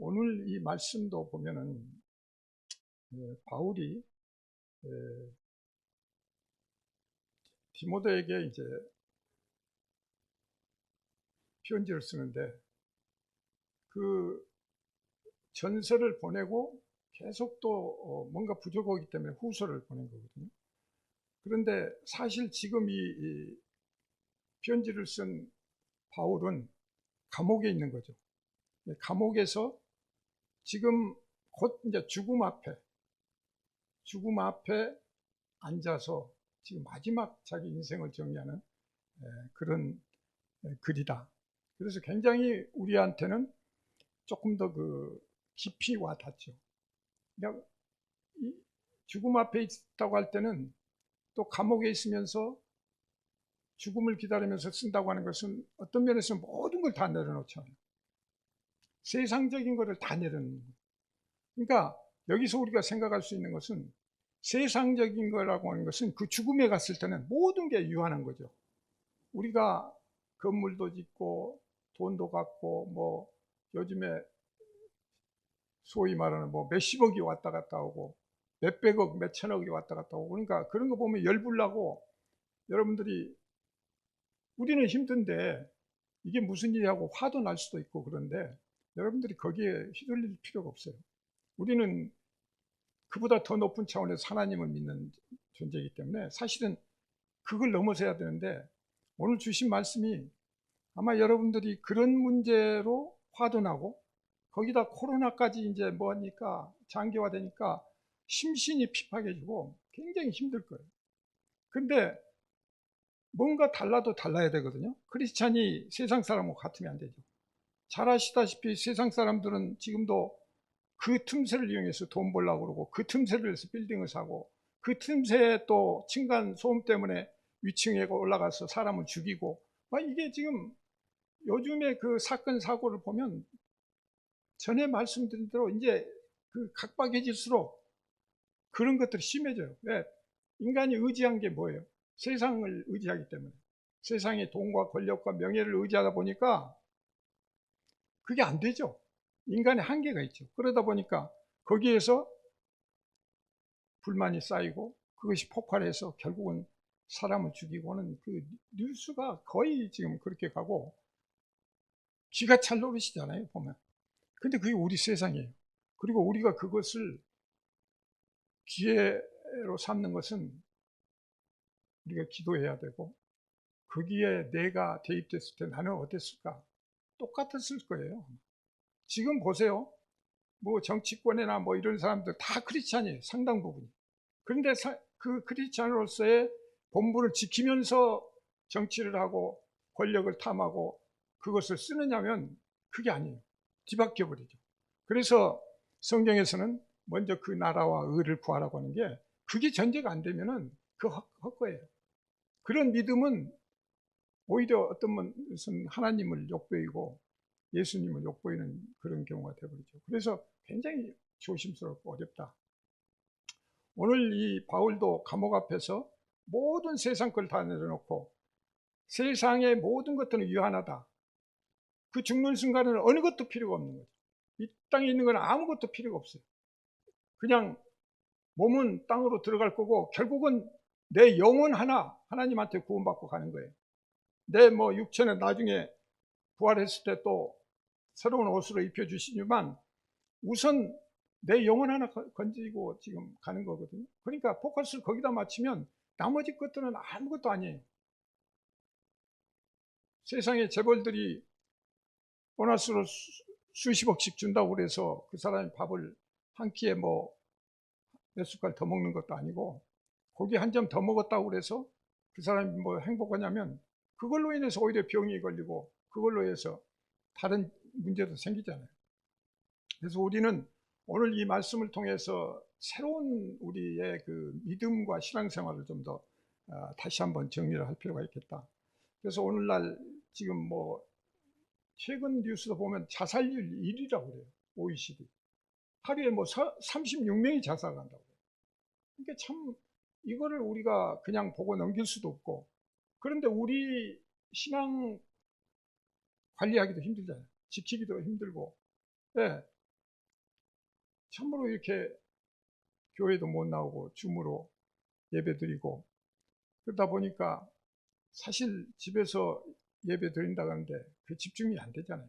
오늘 이 말씀도 보면은 바울이 디모데에게 이제 편지를 쓰는데 그 전서를 보내고 계속 또 뭔가 부족하기 때문에 후서를 보낸 거거든요. 그런데 사실 지금 이 편지를 쓴 바울은 감옥에 있는 거죠. 감옥에서 지금 곧 이제 죽음 앞에 앉아서 지금 마지막 자기 인생을 정리하는 그런 글이다. 그래서 굉장히 우리한테는 조금 더 그 깊이 와 닿죠. 그냥 이 죽음 앞에 있다고 할 때는 또 감옥에 있으면서 죽음을 기다리면서 쓴다고 하는 것은 어떤 면에서 모든 걸 다 내려놓잖아요. 세상적인 것을 다 내려놓는 거예요. 그러니까 여기서 우리가 생각할 수 있는 것은 세상적인 거라고 하는 것은 그 죽음에 갔을 때는 모든 게 유한한 거죠. 우리가 건물도 짓고 돈도 갖고 뭐 요즘에 소위 말하는 뭐 몇십억이 왔다 갔다 오고 몇백억, 몇천억이 왔다 갔다 오고 그러니까 그런 거 보면 열불나고 여러분들이 우리는 힘든데 이게 무슨 일이냐고 화도 날 수도 있고 그런데 여러분들이 거기에 휘둘릴 필요가 없어요. 우리는 그보다 더 높은 차원에서 하나님을 믿는 존재이기 때문에 사실은 그걸 넘어서야 되는데 오늘 주신 말씀이 아마 여러분들이 그런 문제로 화도 나고 거기다 코로나까지 이제 뭐하니까 장기화되니까 심신이 핍박해지고 굉장히 힘들 거예요. 근데 뭔가 달라도 달라야 되거든요. 크리스찬이 세상 사람하고 같으면 안 되죠. 잘 아시다시피 세상 사람들은 지금도 그 틈새를 이용해서 돈 벌려고 그러고 그 틈새를 해서 빌딩을 사고 그 틈새에 또 층간 소음 때문에 위층에 올라가서 사람을 죽이고 막 이게 지금 요즘에 그 사건 사고를 보면 전에 말씀드린 대로 이제 그 각박해질수록 그런 것들이 심해져요. 왜? 인간이 의지한 게 뭐예요? 세상을 의지하기 때문에. 세상의 돈과 권력과 명예를 의지하다 보니까 그게 안 되죠. 인간의 한계가 있죠. 그러다 보니까 거기에서 불만이 쌓이고 그것이 폭발해서 결국은 사람을 죽이고는 그 뉴스가 거의 지금 그렇게 가고 기가 찰 노릇이잖아요, 보면. 근데 그게 우리 세상이에요. 그리고 우리가 그것을 기회로 삼는 것은 우리가 기도해야 되고 거기에 내가 대입됐을 때 나는 어땠을까? 똑같았을 거예요. 지금 보세요. 뭐 정치권이나 뭐 이런 사람들 다 크리스찬이에요. 상당 부분이. 그런데 그 크리스찬으로서의 본분을 지키면서 정치를 하고 권력을 탐하고 그것을 쓰느냐면 그게 아니에요. 뒤바뀌어 버리죠. 그래서 성경에서는 먼저 그 나라와 의를 구하라고 하는 게 그게 전제가 안 되면은 그 헛거예요. 그런 믿음은 오히려 어떤 것은 하나님을 욕보이고 예수님을 욕보이는 그런 경우가 되어버리죠. 그래서 굉장히 조심스럽고 어렵다. 오늘 이 바울도 감옥 앞에서 모든 세상 걸 다 내려놓고 세상의 모든 것들은 유한하다. 그 죽는 순간에는 어느 것도 필요가 없는 거죠. 이 땅에 있는 건 아무것도 필요가 없어요. 그냥 몸은 땅으로 들어갈 거고 결국은 내 영혼 하나 하나님한테 구원받고 가는 거예요. 내 뭐 육체는 나중에 부활했을 때 또 새로운 옷으로 입혀주시지만 우선 내 영혼 하나 건지고 지금 가는 거거든요. 그러니까 포커스를 거기다 맞추면 나머지 것들은 아무것도 아니에요. 세상의 재벌들이 보너스로 수십억씩 준다고 그래서 그 사람이 밥을 한 끼에 뭐 몇 숟갈 더 먹는 것도 아니고 고기 한 점 더 먹었다고 그래서 그 사람이 뭐 행복하냐면 그걸로 인해서 오히려 병이 걸리고 그걸로 해서 다른 문제도 생기잖아요. 그래서 우리는 오늘 이 말씀을 통해서 새로운 우리의 그 믿음과 신앙생활을 좀 더 다시 한번 정리를 할 필요가 있겠다. 그래서 오늘날 지금 뭐 최근 뉴스도 보면 자살률 1위라고 그래요. OECD. 하루에 뭐 36명이 자살한다고 그래요. 그러니까 참 이거를 우리가 그냥 보고 넘길 수도 없고 그런데 우리 신앙 관리하기도 힘들잖아요. 지키기도 힘들고. 예. 참으로 이렇게 교회도 못 나오고 줌으로 예배 드리고 그러다 보니까 사실 집에서 예배 드린다고 하는데 그 집중이 안 되잖아요.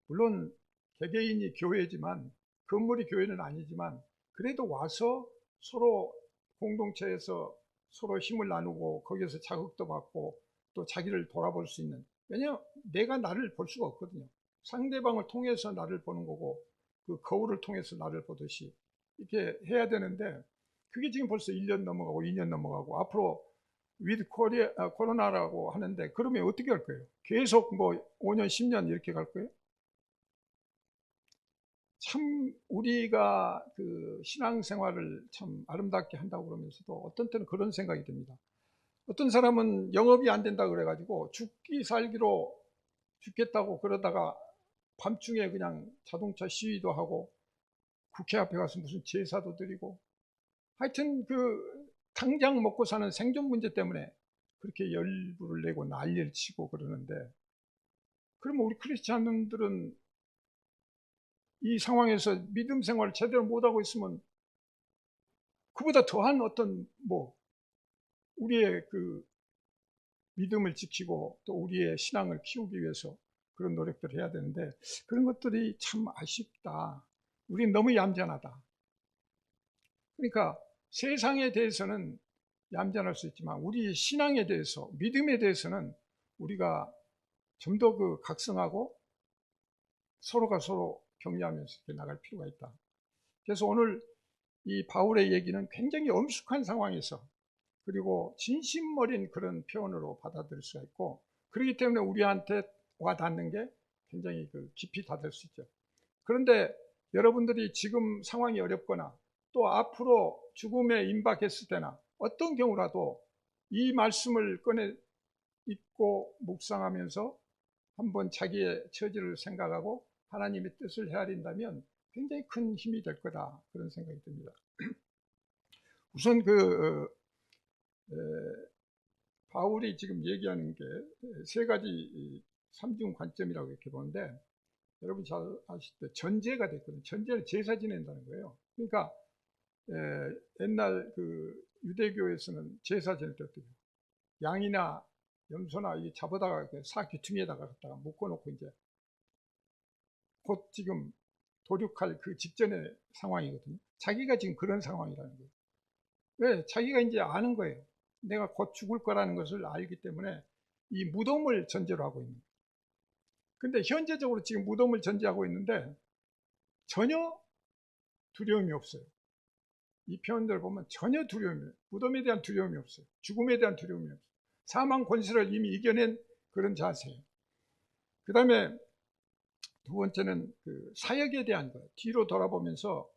물론 개개인이 교회지만 건물이 교회는 아니지만 그래도 와서 서로 공동체에서 서로 힘을 나누고 거기에서 자극도 받고 또 자기를 돌아볼 수 있는, 왜냐하면 내가 나를 볼 수가 없거든요. 상대방을 통해서 나를 보는 거고 그 거울을 통해서 나를 보듯이 이렇게 해야 되는데 그게 지금 벌써 1년 넘어가고 2년 넘어가고 앞으로 위드 코로나라고 하는데 그러면 어떻게 할 거예요? 계속 뭐 5년 10년 이렇게 갈 거예요? 참 우리가 그 신앙생활을 참 아름답게 한다고 그러면서도 어떤 때는 그런 생각이 듭니다. 어떤 사람은 영업이 안 된다 그래가지고 죽기 살기로 죽겠다고 그러다가 밤중에 그냥 자동차 시위도 하고 국회 앞에 가서 무슨 제사도 드리고 하여튼 그 당장 먹고 사는 생존 문제 때문에 그렇게 열불을 내고 난리를 치고 그러는데, 그러면 우리 크리스찬들은 이 상황에서 믿음 생활을 제대로 못하고 있으면 그보다 더한 어떤 뭐 우리의 그 믿음을 지키고 또 우리의 신앙을 키우기 위해서 그런 노력들을 해야 되는데 그런 것들이 참 아쉽다. 우린 너무 얌전하다. 그러니까 세상에 대해서는 얌전할 수 있지만 우리 신앙에 대해서, 믿음에 대해서는 우리가 좀 더 그 각성하고 서로가 서로 격려하면서 이렇게 나갈 필요가 있다. 그래서 오늘 이 바울의 얘기는 굉장히 엄숙한 상황에서 그리고 진심 어린 그런 표현으로 받아들일 수가 있고, 그렇기 때문에 우리한테 와 닿는 게 굉장히 그 깊이 닿을 수 있죠. 그런데 여러분들이 지금 상황이 어렵거나 또 앞으로 죽음에 임박했을 때나 어떤 경우라도 이 말씀을 꺼내 읽고 묵상하면서 한번 자기의 처지를 생각하고 하나님의 뜻을 헤아린다면 굉장히 큰 힘이 될 거다, 그런 생각이 듭니다. 우선 그 바울이 지금 얘기하는 게 세 가지 삼중 관점이라고 이렇게 보는데, 여러분 잘 아시듯 전제가 됐거든요. 전제는 제사 지낸다는 거예요. 그러니까 옛날 그 유대교에서는 제사 지낼 때 어떻게 양이나 염소나 이게 잡아다가 사 귀퉁이에다가 갖다가 묶어놓고 이제 곧 지금 도륙할 그 직전의 상황이거든요. 자기가 지금 그런 상황이라는 거예요. 왜? 자기가 이제 아는 거예요. 내가 곧 죽을 거라는 것을 알기 때문에 이 무덤을 전제로 하고 있는 거예요. 근데 현재적으로 지금 무덤을 전제하고 있는데 전혀 두려움이 없어요. 이 표현들을 보면 전혀 두려움이 없어요. 무덤에 대한 두려움이 없어요. 죽음에 대한 두려움이 없어요. 사망 권세를 이미 이겨낸 그런 자세예요. 그 다음에 두 번째는 그 사역에 대한 거예요. 뒤로 돌아보면서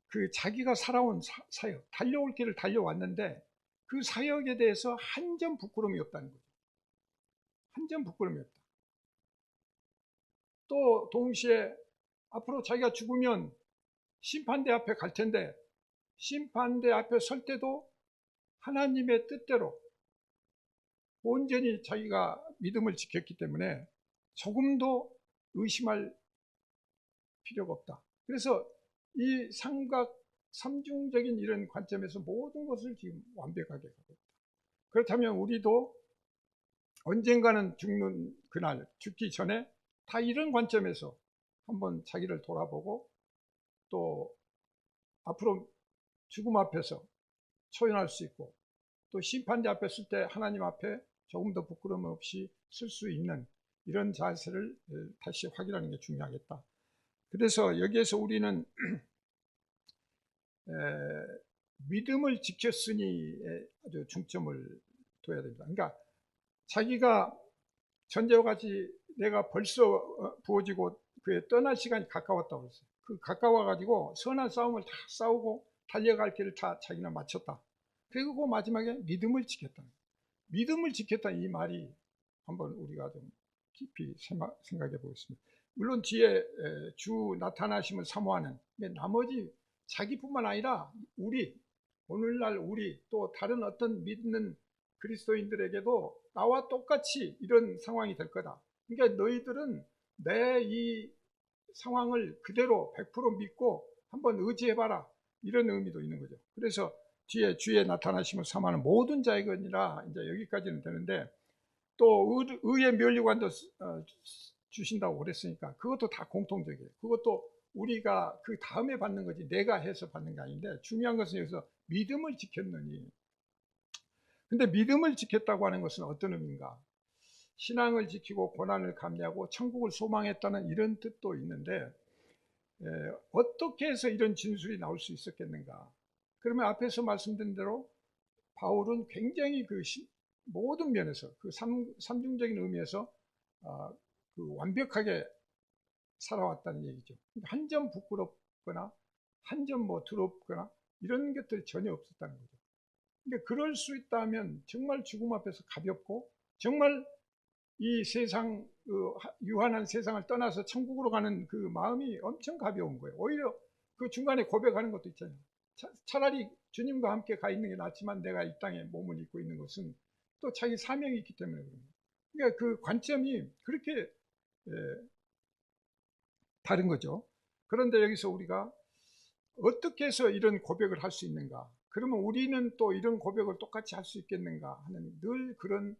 그 자기가 살아온 사역, 달려올 길을 달려왔는데 그 사역에 대해서 한 점 부끄러움이 없다는 거죠. 한 점 부끄러움이 없다. 또 동시에 앞으로 자기가 죽으면 심판대 앞에 갈 텐데 심판대 앞에 설 때도 하나님의 뜻대로 온전히 자기가 믿음을 지켰기 때문에 조금도 의심할 필요가 없다. 그래서 이 삼중적인 이런 관점에서 모든 것을 지금 완벽하게 하고 있다. 그렇다면 우리도 언젠가는 죽는 그날, 죽기 전에 다 이런 관점에서 한번 자기를 돌아보고 또 앞으로 죽음 앞에서 초연할 수 있고 또 심판대 앞에 설 때 하나님 앞에 조금 더 부끄러움 없이 쓸 수 있는 이런 자세를 다시 확인하는 게 중요하겠다. 그래서 여기에서 우리는 믿음을 지켰으니에 아주 중점을 둬야 됩니다. 그러니까 자기가 전제와 같이 내가 벌써 부어지고 그에 떠날 시간이 가까웠다고 했어요. 그 가까워가지고 선한 싸움을 다 싸우고 달려갈 길을 다 자기는 마쳤다. 그리고 마지막에 믿음을 지켰다. 믿음을 지켰다, 이 말이 한번 우리가 좀 깊이 생각해 보겠습니다. 물론 뒤에 주 나타나심을 사모하는 나머지 자기뿐만 아니라 우리, 오늘날 우리 또 다른 어떤 믿는 그리스도인들에게도 나와 똑같이 이런 상황이 될 거다. 그러니까 너희들은 내 이 상황을 그대로 100% 믿고 한번 의지해봐라. 이런 의미도 있는 거죠. 그래서 뒤에 주에 나타나심을 삼하는 모든 자이거니라 이제 여기까지는 되는데, 또 의의 면류관도 주신다고 그랬으니까 그것도 다 공통적이에요. 그것도 우리가 그 다음에 받는 거지 내가 해서 받는 게 아닌데, 중요한 것은 여기서 믿음을 지켰느니. 근데 믿음을 지켰다고 하는 것은 어떤 의미인가? 신앙을 지키고 고난을 감내하고 천국을 소망했다는 이런 뜻도 있는데, 어떻게 해서 이런 진술이 나올 수 있었겠는가? 그러면 앞에서 말씀드린 대로 바울은 굉장히 모든 면에서 그 삼중적인 의미에서 그 완벽하게 살아왔다는 얘기죠. 한 점 부끄럽거나 한 점 뭐 두렵거나 이런 것들이 전혀 없었다는 거죠. 그러니까 그럴 수 있다면 정말 죽음 앞에서 가볍고, 정말 이 세상, 유한한 세상을 떠나서 천국으로 가는 그 마음이 엄청 가벼운 거예요. 오히려 그 중간에 고백하는 것도 있잖아요. 차라리 주님과 함께 가 있는 게 낫지만 내가 이 땅에 몸을 입고 있는 것은 또 자기 사명이 있기 때문에 그럽니다. 그러니까 그 관점이 그렇게 다른 거죠. 그런데 여기서 우리가 어떻게 해서 이런 고백을 할 수 있는가? 그러면 우리는 또 이런 고백을 똑같이 할 수 있겠는가 하는 늘 그런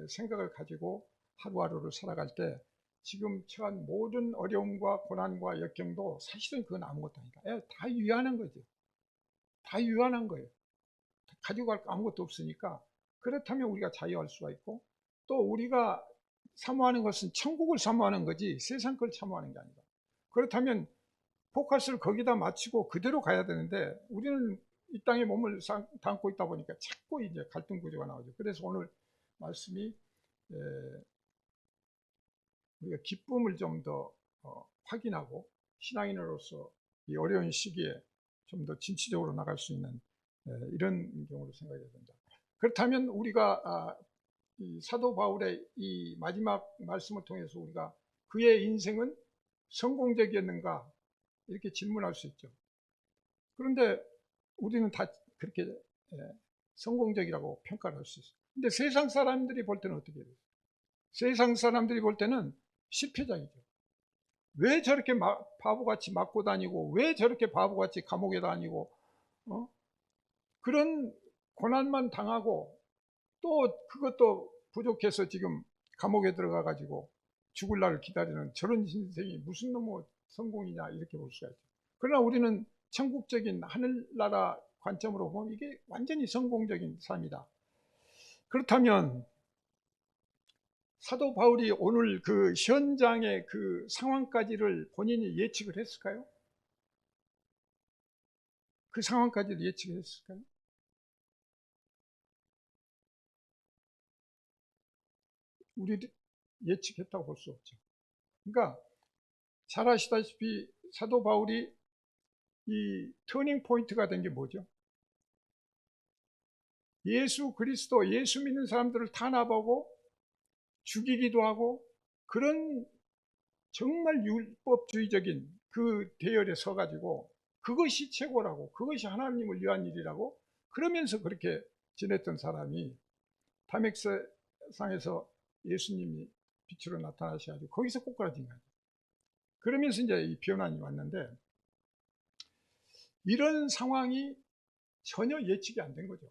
생각을 가지고 하루하루를 살아갈 때, 지금 처한 모든 어려움과 고난과 역경도 사실은 그건 아무것도 아니다. 다 유한한 거죠. 다 유한한 거예요. 가져갈 거 아무것도 없으니까. 그렇다면 우리가 자유할 수가 있고, 또 우리가 사모하는 것은 천국을 사모하는 거지 세상 걸 사모하는 게 아니다. 그렇다면 포커스를 거기다 맞추고 그대로 가야 되는데, 우리는 이 땅에 몸을 담고 있다 보니까 자꾸 이제 갈등 구조가 나오죠. 그래서 오늘 말씀이 우리가 기쁨을 좀 더 확인하고 신앙인으로서 이 어려운 시기에 좀 더 진취적으로 나갈 수 있는 이런 경우로 생각해야 된다. 그렇다면 우리가 이 사도 바울의 이 마지막 말씀을 통해서 우리가 그의 인생은 성공적이었는가 이렇게 질문할 수 있죠. 그런데 우리는 다 그렇게 성공적이라고 평가를 할 수 있어요. 근데 세상 사람들이 볼 때는 어떻게 돼요? 세상 사람들이 볼 때는 실패자이죠. 왜 저렇게 바보같이 맞고 다니고, 왜 저렇게 바보같이 감옥에 다니고, 그런 고난만 당하고, 또 그것도 부족해서 지금 감옥에 들어가 가지고 죽을 날을 기다리는 저런 인생이 무슨 놈의 성공이냐 이렇게 볼 수가 있죠. 그러나 우리는 천국적인 하늘나라 관점으로 보면 이게 완전히 성공적인 삶이다. 그렇다면 사도 바울이 오늘 그 현장의 그 상황까지를 본인이 예측을 했을까요? 그 상황까지를 예측을 했을까요? 우리 예측했다고 볼 수 없죠. 그러니까 잘 아시다시피 사도 바울이 이 터닝 포인트가 된 게 뭐죠? 예수 그리스도, 예수 믿는 사람들을 탄압하고 죽이기도 하고, 그런 정말 율법주의적인 그 대열에 서가지고 그것이 최고라고, 그것이 하나님을 위한 일이라고 그러면서 그렇게 지냈던 사람이 담액상에서 예수님이 빛으로 나타나셔가지고 거기서 꼬꾸라진 거예요. 그러면서 이제 이 변환이 왔는데, 이런 상황이 전혀 예측이 안 된 거죠.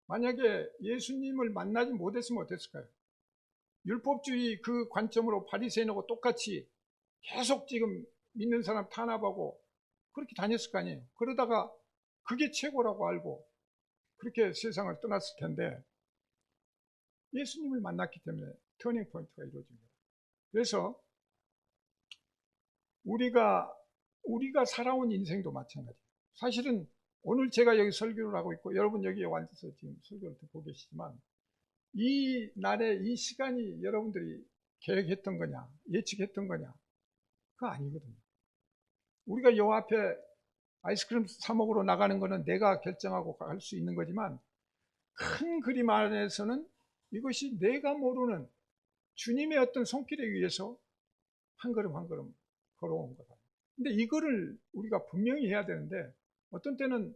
만약에 예수님을 만나지 못했으면 어땠을까요? 율법주의 그 관점으로 바리새인하고 똑같이 계속 지금 믿는 사람 탄압하고 그렇게 다녔을 거 아니에요. 그러다가 그게 최고라고 알고 그렇게 세상을 떠났을 텐데, 예수님을 만났기 때문에 터닝 포인트가 이루어진 거예요. 그래서 우리가 살아온 인생도 마찬가지예요. 사실은 오늘 제가 여기 설교를 하고 있고 여러분 여기에 앉아서 지금 설교를 듣고 계시지만, 이 날에 이 시간이 여러분들이 계획했던 거냐 예측했던 거냐, 그거 아니거든요. 우리가 요 앞에 아이스크림 사 먹으러 나가는 거는 내가 결정하고 갈 수 있는 거지만, 큰 그림 안에서는 이것이 내가 모르는 주님의 어떤 손길에 의해서 한 걸음 한 걸음 걸어온 거다. 근데 이거를 우리가 분명히 해야 되는데, 어떤 때는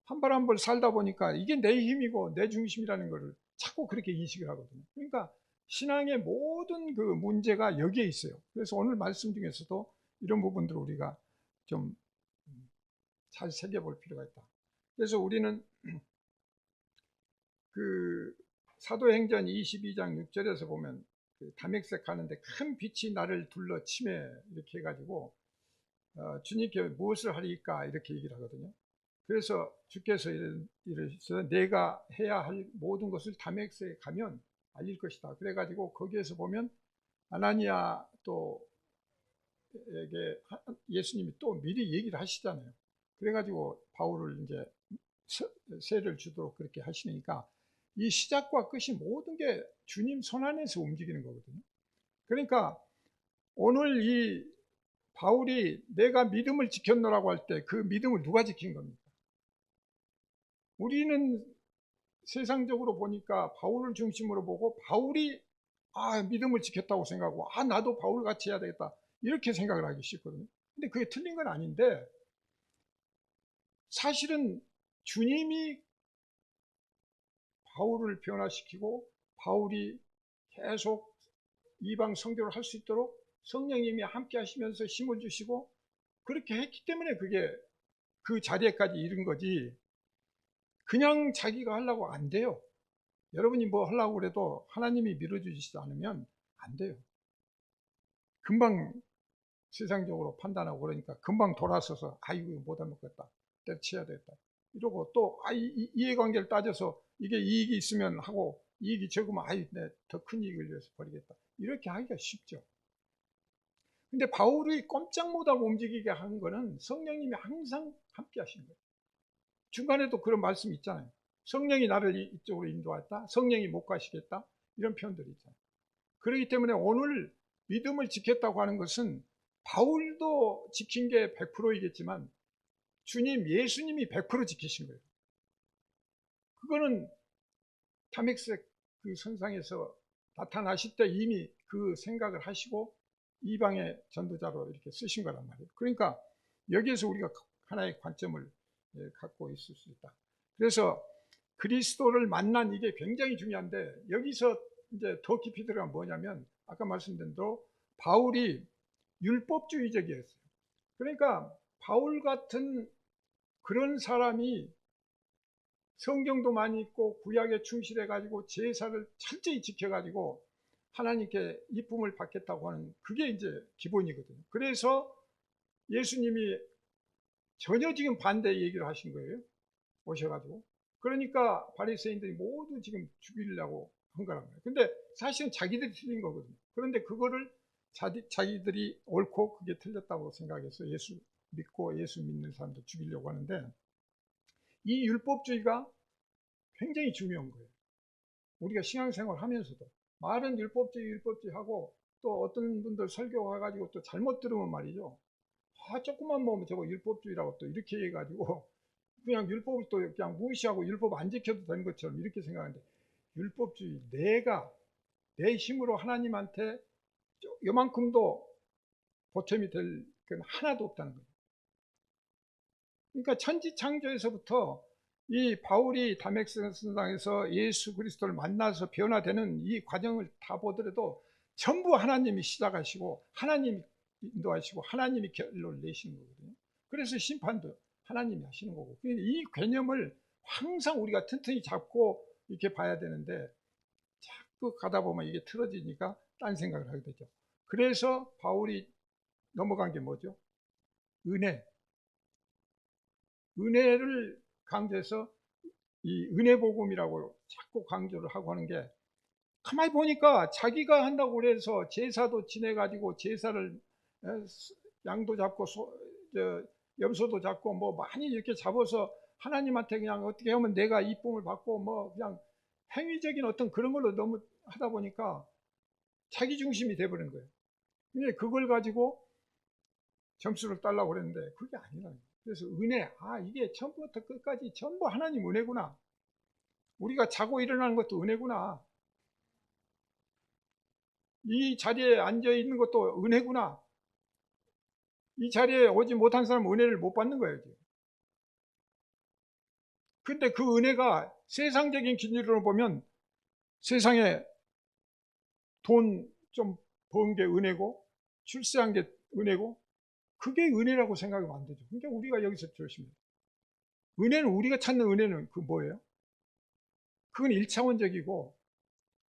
한 발 한 발 살다 보니까 이게 내 힘이고 내 중심이라는 거를 자꾸 그렇게 인식을 하거든요. 그러니까 신앙의 모든 그 문제가 여기에 있어요. 그래서 오늘 말씀 중에서도 이런 부분들을 우리가 좀 잘 새겨볼 필요가 있다. 그래서 우리는 그 사도행전 22장 6절에서 보면 그 다맥색 가는데 큰 빛이 나를 둘러 치매 이렇게 해가지고 주님께 무엇을 하리까 이렇게 얘기를 하거든요. 그래서 주께서 이르시되 내가 해야 할 모든 것을 다맥색에 가면 알릴 것이다. 그래가지고 거기에서 보면 아나니아 또 에게 예수님이 또 미리 얘기를 하시잖아요. 그래가지고 바울을 이제 세를 주도록 그렇게 하시니까 이 시작과 끝이 모든 게 주님 손 안에서 움직이는 거거든요. 그러니까 오늘 이 바울이 내가 믿음을 지켰노라고 할 때 그 믿음을 누가 지킨 겁니까? 우리는 세상적으로 보니까 바울을 중심으로 보고 바울이 믿음을 지켰다고 생각하고 나도 바울 같이 해야 되겠다 이렇게 생각을 하기 쉽거든요. 근데 그게 틀린 건 아닌데 사실은 주님이 바울을 변화시키고 바울이 계속 이방 선교를 할 수 있도록 성령님이 함께 하시면서 힘을 주시고 그렇게 했기 때문에 그게 그 자리에까지 이른 거지 그냥 자기가 하려고 안 돼요. 여러분이 뭐 하려고 그래도 하나님이 밀어주시지 않으면 안 돼요. 금방 세상적으로 판단하고 그러니까 금방 돌아서서 이거 못하겠다 때려치워야 되겠다 이러고 또 이해관계를 따져서 이게 이익이 있으면 하고 이익이 적으면 더 큰 이익을 위해서 버리겠다 이렇게 하기가 쉽죠. 근데 바울이 꼼짝 못하고 움직이게 한 거는 성령님이 항상 함께 하신 거예요. 중간에도 그런 말씀이 있잖아요. 성령이 나를 이쪽으로 인도했다, 성령이 못 가시겠다 이런 표현들이 있잖아요. 그렇기 때문에 오늘 믿음을 지켰다고 하는 것은 바울도 지킨 게 100%이겠지만 주님 예수님이 100% 지키신 거예요. 그거는 다맥색 그 선상에서 나타나실 때 이미 그 생각을 하시고 이방의 전도자로 이렇게 쓰신 거란 말이에요. 그러니까 여기에서 우리가 하나의 관점을 갖고 있을 수 있다. 그래서 그리스도를 만난 이게 굉장히 중요한데 여기서 이제 더 깊이 들어가면 뭐냐면 아까 말씀드린 대로 바울이 율법주의적이었어요. 그러니까 바울 같은 그런 사람이 성경도 많이 읽고 구약에 충실해가지고 제사를 철저히 지켜가지고 하나님께 이쁨을 받겠다고 하는 그게 이제 기본이거든요. 그래서 예수님이 전혀 지금 반대 얘기를 하신 거예요. 오셔가지고. 그러니까 바리새인들이 모두 지금 죽이려고 한 거란 말이에요. 근데 사실은 자기들이 틀린 거거든요. 그런데 그거를 자기들이 옳고 그게 틀렸다고 생각해서 예수 믿고 예수 믿는 사람들 죽이려고 하는데 이 율법주의가 굉장히 중요한 거예요. 우리가 신앙생활 하면서도 말은 율법주의 하고 또 어떤 분들 설교 해가지고 또 잘못 들으면 말이죠. 조금만 보면 저거 율법주의라고 또 이렇게 해가지고 그냥 율법을 또 그냥 무시하고 율법 안 지켜도 되는 것처럼 이렇게 생각하는데 율법주의 내가 내 힘으로 하나님한테 요만큼도 보탬이 될 건 하나도 없다는 거예요. 그러니까 천지창조에서부터 이 바울이 다맥스선상에서 예수 그리스도를 만나서 변화되는 이 과정을 다 보더라도 전부 하나님이 시작하시고 하나님이 인도하시고 하나님이 결론을 내시는 거거든요. 그래서 심판도 하나님이 하시는 거고 이 개념을 항상 우리가 튼튼히 잡고 이렇게 봐야 되는데 자꾸 가다 보면 이게 틀어지니까 딴 생각을 하게 되죠. 그래서 바울이 넘어간 게 뭐죠? 은혜를 강조해서 이 은혜 복음이라고 자꾸 강조를 하고 하는 게 가만히 보니까 자기가 한다고 그래서 제사도 지내가지고 제사를 양도 잡고 염소도 잡고 뭐 많이 이렇게 잡아서 하나님한테 그냥 어떻게 하면 내가 이쁨을 받고 뭐 그냥 행위적인 어떤 그런 걸로 너무 하다 보니까 자기 중심이 돼버린 거예요. 근데 그걸 가지고 점수를 따려고 그랬는데 그게 아니라는 거예요. 그래서 은혜, 이게 처음부터 끝까지 전부 하나님 은혜구나. 우리가 자고 일어나는 것도 은혜구나. 이 자리에 앉아 있는 것도 은혜구나. 이 자리에 오지 못한 사람은 은혜를 못 받는 거예요. 근데 그 은혜가 세상적인 기준으로 보면 세상에 돈 좀 번 게 은혜고 출세한 게 은혜고 그게 은혜라고 생각하면 안 되죠. 그러니까 우리가 여기서 조심해요. 은혜는, 우리가 찾는 은혜는 그 뭐예요? 그건 1차원적이고,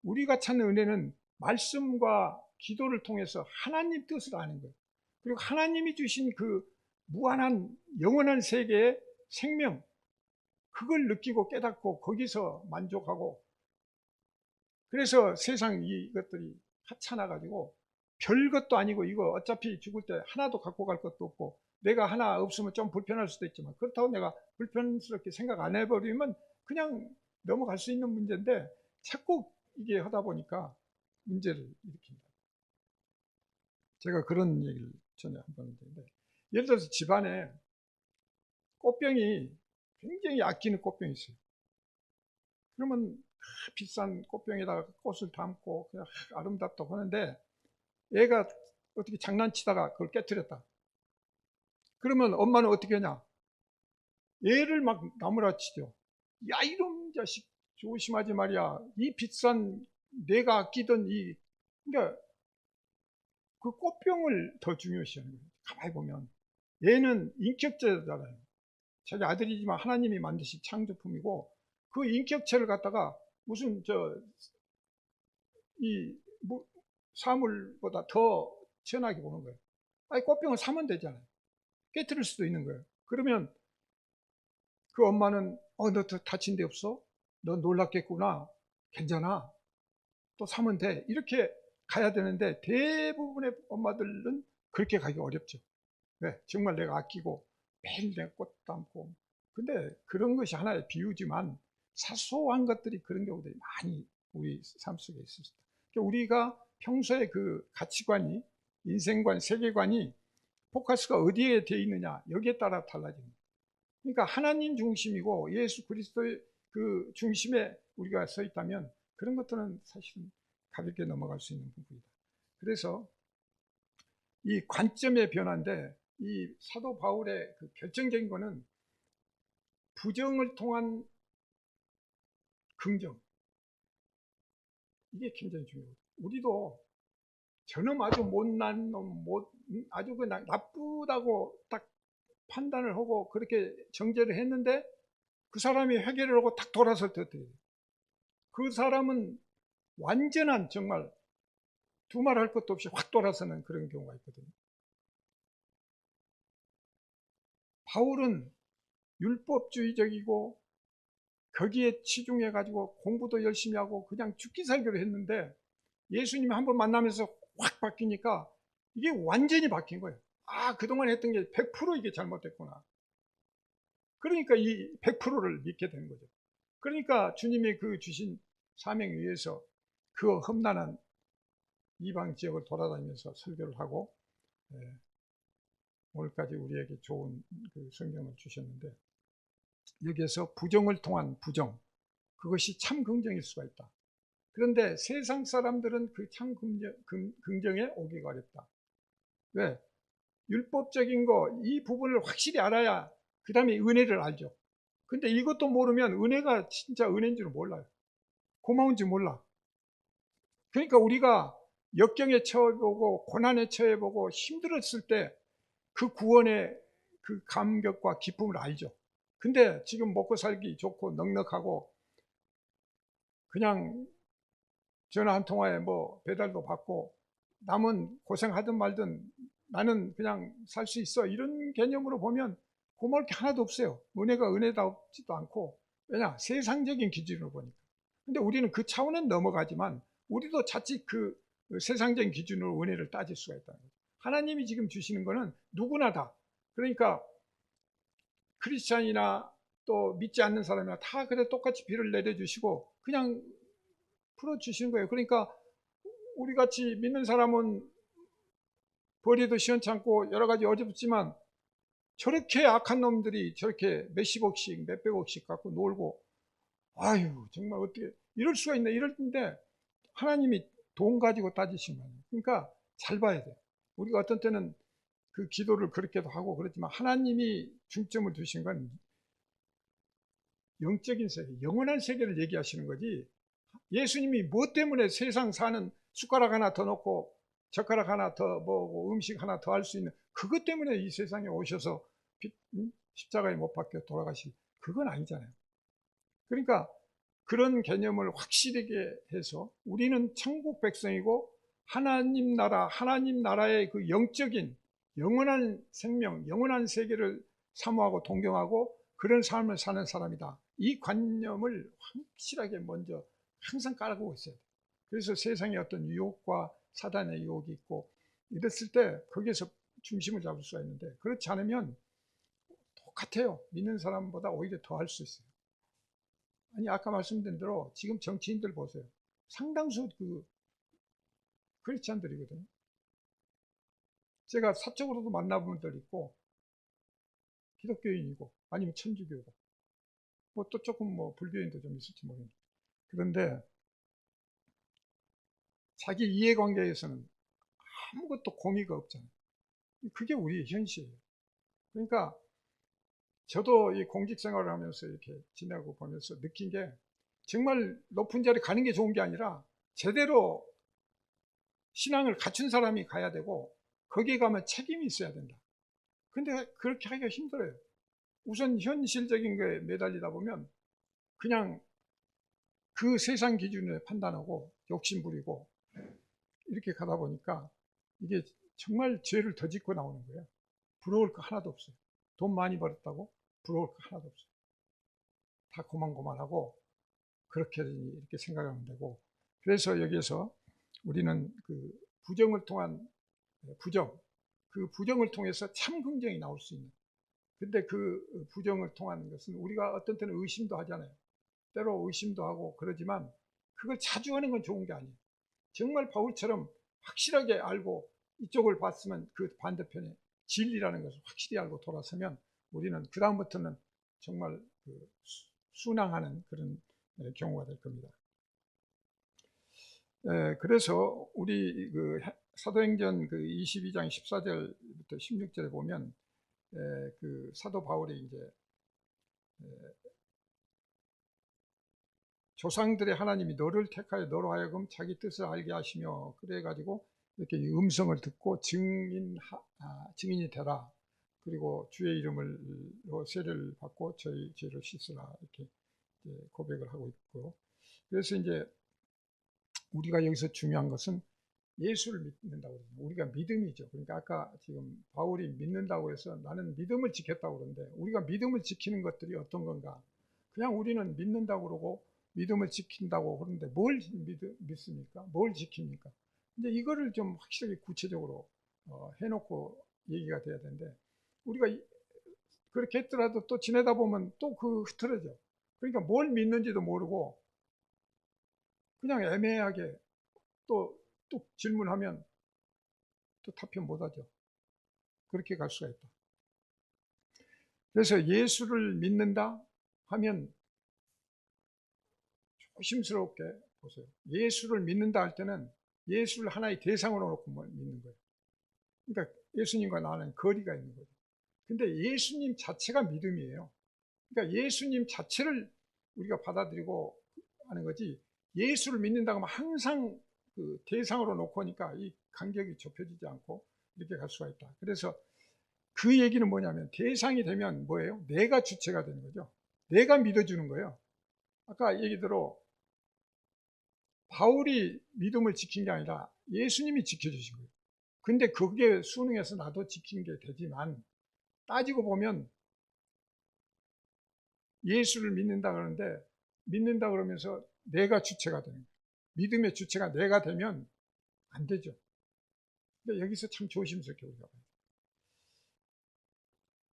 우리가 찾는 은혜는 말씀과 기도를 통해서 하나님 뜻을 아는 거예요. 그리고 하나님이 주신 그 무한한 영원한 세계의 생명, 그걸 느끼고 깨닫고 거기서 만족하고, 그래서 세상 이것들이 하찮아가지고 별것도 아니고, 이거 어차피 죽을 때 하나도 갖고 갈 것도 없고, 내가 하나 없으면 좀 불편할 수도 있지만, 그렇다고 내가 불편스럽게 생각 안 해버리면 그냥 넘어갈 수 있는 문제인데, 자꾸 이게 하다 보니까 문제를 일으킵니다. 제가 그런 얘기를 전에 한번 했는데, 예를 들어서 집안에 꽃병이, 굉장히 아끼는 꽃병이 있어요. 그러면 비싼 꽃병에다가 꽃을 담고 그냥 아름답다고 하는데, 얘가 어떻게 장난치다가 그걸 깨뜨렸다. 그러면 엄마는 어떻게 하냐? 얘를 막 나무라치죠. 야, 이런 자식 조심하지 말이야. 이 비싼, 내가 아끼던 그러니까 그 꽃병을 더 중요시하는 거예요. 가만히 보면 얘는 인격체잖아요. 자기 아들이지만 하나님이 만드신 창조품이고, 그 인격체를 갖다가 무슨 뭐 사물보다 더 천하게 보는 거예요. 아니, 꽃병을 사면 되잖아요. 깨뜨릴 수도 있는 거예요. 그러면 그 엄마는 너 다친 데 없어? 너 놀랐겠구나. 괜찮아. 또 사면 돼. 이렇게 가야 되는데, 대부분의 엄마들은 그렇게 가기 어렵죠. 왜? 정말 내가 아끼고 매일 내가 꽃 담고. 근데 그런 것이 하나의 비유지만, 사소한 것들이 그런 경우들이 많이 우리 삶 속에 있습니다. 그러니까 우리가 평소에 그 가치관이, 인생관, 세계관이 포커스가 어디에 되어 있느냐, 여기에 따라 달라집니다. 그러니까 하나님 중심이고 예수 그리스도의 그 중심에 우리가 서 있다면, 그런 것들은 사실은 가볍게 넘어갈 수 있는 부분이다. 그래서 이 관점의 변화인데, 이 사도 바울의 그 결정적인 거는 부정을 통한 긍정, 이게 굉장히 중요해요. 우리도 저놈 아주 못난 놈, 아주 그냥 나쁘다고 딱 판단을 하고 그렇게 정죄를 했는데, 그 사람이 회개를 하고 딱 돌아설 때 어떻게 돼요? 그 사람은 완전한, 정말 두말할 것도 없이 확 돌아서는 그런 경우가 있거든요. 바울은 율법주의적이고 거기에 치중해 가지고 공부도 열심히 하고 그냥 죽기 살기로 했는데, 예수님이 한번 만나면서 확 바뀌니까 이게 완전히 바뀐 거예요. 아, 그동안 했던 게 100% 이게 잘못됐구나. 그러니까 이 100%를 믿게 되는 거죠. 그러니까 주님이 그 주신 사명 위에서 그 험난한 이방 지역을 돌아다니면서 설교를 하고, 오늘까지 우리에게 좋은 그 성경을 주셨는데, 여기에서 부정을 통한 부정, 그것이 참 긍정일 수가 있다. 그런데 세상 사람들은 그 참 긍정에 오기가 어렵다. 왜? 율법적인 거, 이 부분을 확실히 알아야 그 다음에 은혜를 알죠. 근데 이것도 모르면 은혜가 진짜 은혜인 줄 몰라요. 고마운 줄 몰라. 그러니까 우리가 역경에 처해보고 고난에 처해보고 힘들었을 때 그 구원의 그 감격과 기쁨을 알죠. 근데 지금 먹고 살기 좋고 넉넉하고 그냥 전화 한 통화에 뭐 배달도 받고 남은 고생하든 말든 나는 그냥 살 수 있어, 이런 개념으로 보면 고마울 게 하나도 없어요. 은혜가 은혜답지도 않고. 왜냐? 세상적인 기준으로 보니까. 근데 우리는 그 차원은 넘어가지만 우리도 자칫 그 세상적인 기준으로 은혜를 따질 수가 있다는 거죠. 하나님이 지금 주시는 거는 누구나 다, 그러니까 크리스찬이나 또 믿지 않는 사람이나 다 그래 똑같이 비를 내려주시고 그냥 풀어주시는 거예요. 그러니까 우리 같이 믿는 사람은 벌이도 시원찮고 여러 가지 어렵지만, 저렇게 악한 놈들이 저렇게 몇십억씩 몇백억씩 갖고 놀고, 아유 정말 어떻게 이럴 수가 있나, 이럴텐데 하나님이 돈 가지고 따지신 거예요. 그러니까 잘 봐야 돼요. 우리가 어떤 때는 그 기도를 그렇게도 하고 그렇지만, 하나님이 중점을 두신 건 영적인 세계, 영원한 세계를 얘기하시는 거지, 예수님이 무엇 때문에 세상 사는 숟가락 하나 더 넣고 젓가락 하나 더 먹고 음식 하나 더 할 수 있는, 그것 때문에 이 세상에 오셔서 십자가에 못 박혀 돌아가신, 그건 아니잖아요. 그러니까 그런 개념을 확실하게 해서 우리는 천국 백성이고 하나님 나라의 그 영적인 영원한 생명, 영원한 세계를 사모하고 동경하고 그런 삶을 사는 사람이다. 이 관념을 확실하게 먼저 항상 깔고 있어야 돼요. 그래서 세상에 어떤 유혹과 사단의 유혹이 있고 이랬을 때 거기에서 중심을 잡을 수가 있는데, 그렇지 않으면 똑같아요. 믿는 사람보다 오히려 더 할 수 있어요. 아니, 아까 말씀드린 대로 지금 정치인들 보세요. 상당수 그 크리스찬들이거든요. 제가 사적으로도 만나본 분들 있고, 기독교인이고, 아니면 천주교고, 뭐 또 조금 뭐 불교인도 좀 있을지 모르겠는데. 그런데 자기 이해관계에서는 아무것도 공의가 없잖아요. 그게 우리의 현실이에요. 그러니까 저도 이 공직 생활을 하면서 이렇게 지내고 보면서 느낀 게, 정말 높은 자리 가는 게 좋은 게 아니라 제대로 신앙을 갖춘 사람이 가야 되고 거기에 가면 책임이 있어야 된다. 근데 그렇게 하기가 힘들어요. 우선 현실적인 거에 매달리다 보면 그냥 그 세상 기준에 판단하고 욕심부리고 이렇게 가다 보니까 이게 정말 죄를 더 짓고 나오는 거예요. 부러울 거 하나도 없어요. 돈 많이 벌었다고 부러울 거 하나도 없어요. 다 고만고만하고 그렇게 이렇게 생각하면 되고, 그래서 여기에서 우리는 그 부정을 통한 그 부정을 통해서 참 긍정이 나올 수 있는, 근데 그 부정을 통한 것은 우리가 어떤 때는 의심도 하잖아요. 때로 의심도 하고 그러지만 그걸 자주 하는 건 좋은 게 아니에요. 정말 바울처럼 확실하게 알고 이쪽을 봤으면 그 반대편에 진리라는 것을 확실히 알고 돌아서면 우리는 그 다음부터는 정말 그 순항하는 그런 경우가 될 겁니다. 그래서 우리 그 사도행전 그 22장 14절부터 16절에 보면 그 사도 바울이 이제 조상들의 하나님이 너를 택하여 너로 하여금 자기 뜻을 알게 하시며, 그래가지고 이렇게 음성을 듣고 증인이 되라. 그리고 주의 이름으로 세례를 받고 저희 죄를 씻으라. 이렇게 고백을 하고 있고, 그래서 이제 우리가 여기서 중요한 것은 예수를 믿는다고 그러죠. 우리가 믿음이죠. 그러니까 아까 지금 바울이 믿는다고 해서 나는 믿음을 지켰다고 그러는데, 우리가 믿음을 지키는 것들이 어떤 건가? 그냥 우리는 믿는다고 그러고 믿음을 지킨다고 그러는데 뭘 믿습니까? 뭘 지킵니까? 이제 이거를 좀 확실하게 구체적으로 해놓고 얘기가 돼야 되는데, 우리가 그렇게 했더라도 또 지내다 보면 또 그 흐트러져. 그러니까 뭘 믿는지도 모르고 그냥 애매하게 또 질문하면 또 답변 못하죠. 그렇게 갈 수가 있다. 그래서 예수를 믿는다 하면 조심스럽게 보세요. 예수를 믿는다 할 때는 예수를 하나의 대상으로 놓고 믿는 거예요. 그러니까 예수님과 나는 거리가 있는 거죠. 근데 예수님 자체가 믿음이에요. 그러니까 예수님 자체를 우리가 받아들이고 하는 거지, 예수를 믿는다고 하면 항상 그 대상으로 놓고 하니까 이 간격이 좁혀지지 않고 이렇게 갈 수가 있다. 그래서 그 얘기는 뭐냐면, 대상이 되면 뭐예요? 내가 주체가 되는 거죠. 내가 믿어주는 거예요. 아까 얘기대로 바울이 믿음을 지킨 게 아니라 예수님이 지켜주신 거예요. 근데 그게 순응해서 나도 지킨 게 되지만, 따지고 보면 예수를 믿는다 그러는데, 믿는다 그러면서 내가 주체가 되는 거예요. 믿음의 주체가 내가 되면 안 되죠. 근데 여기서 참 조심스럽게 우리가 봐요.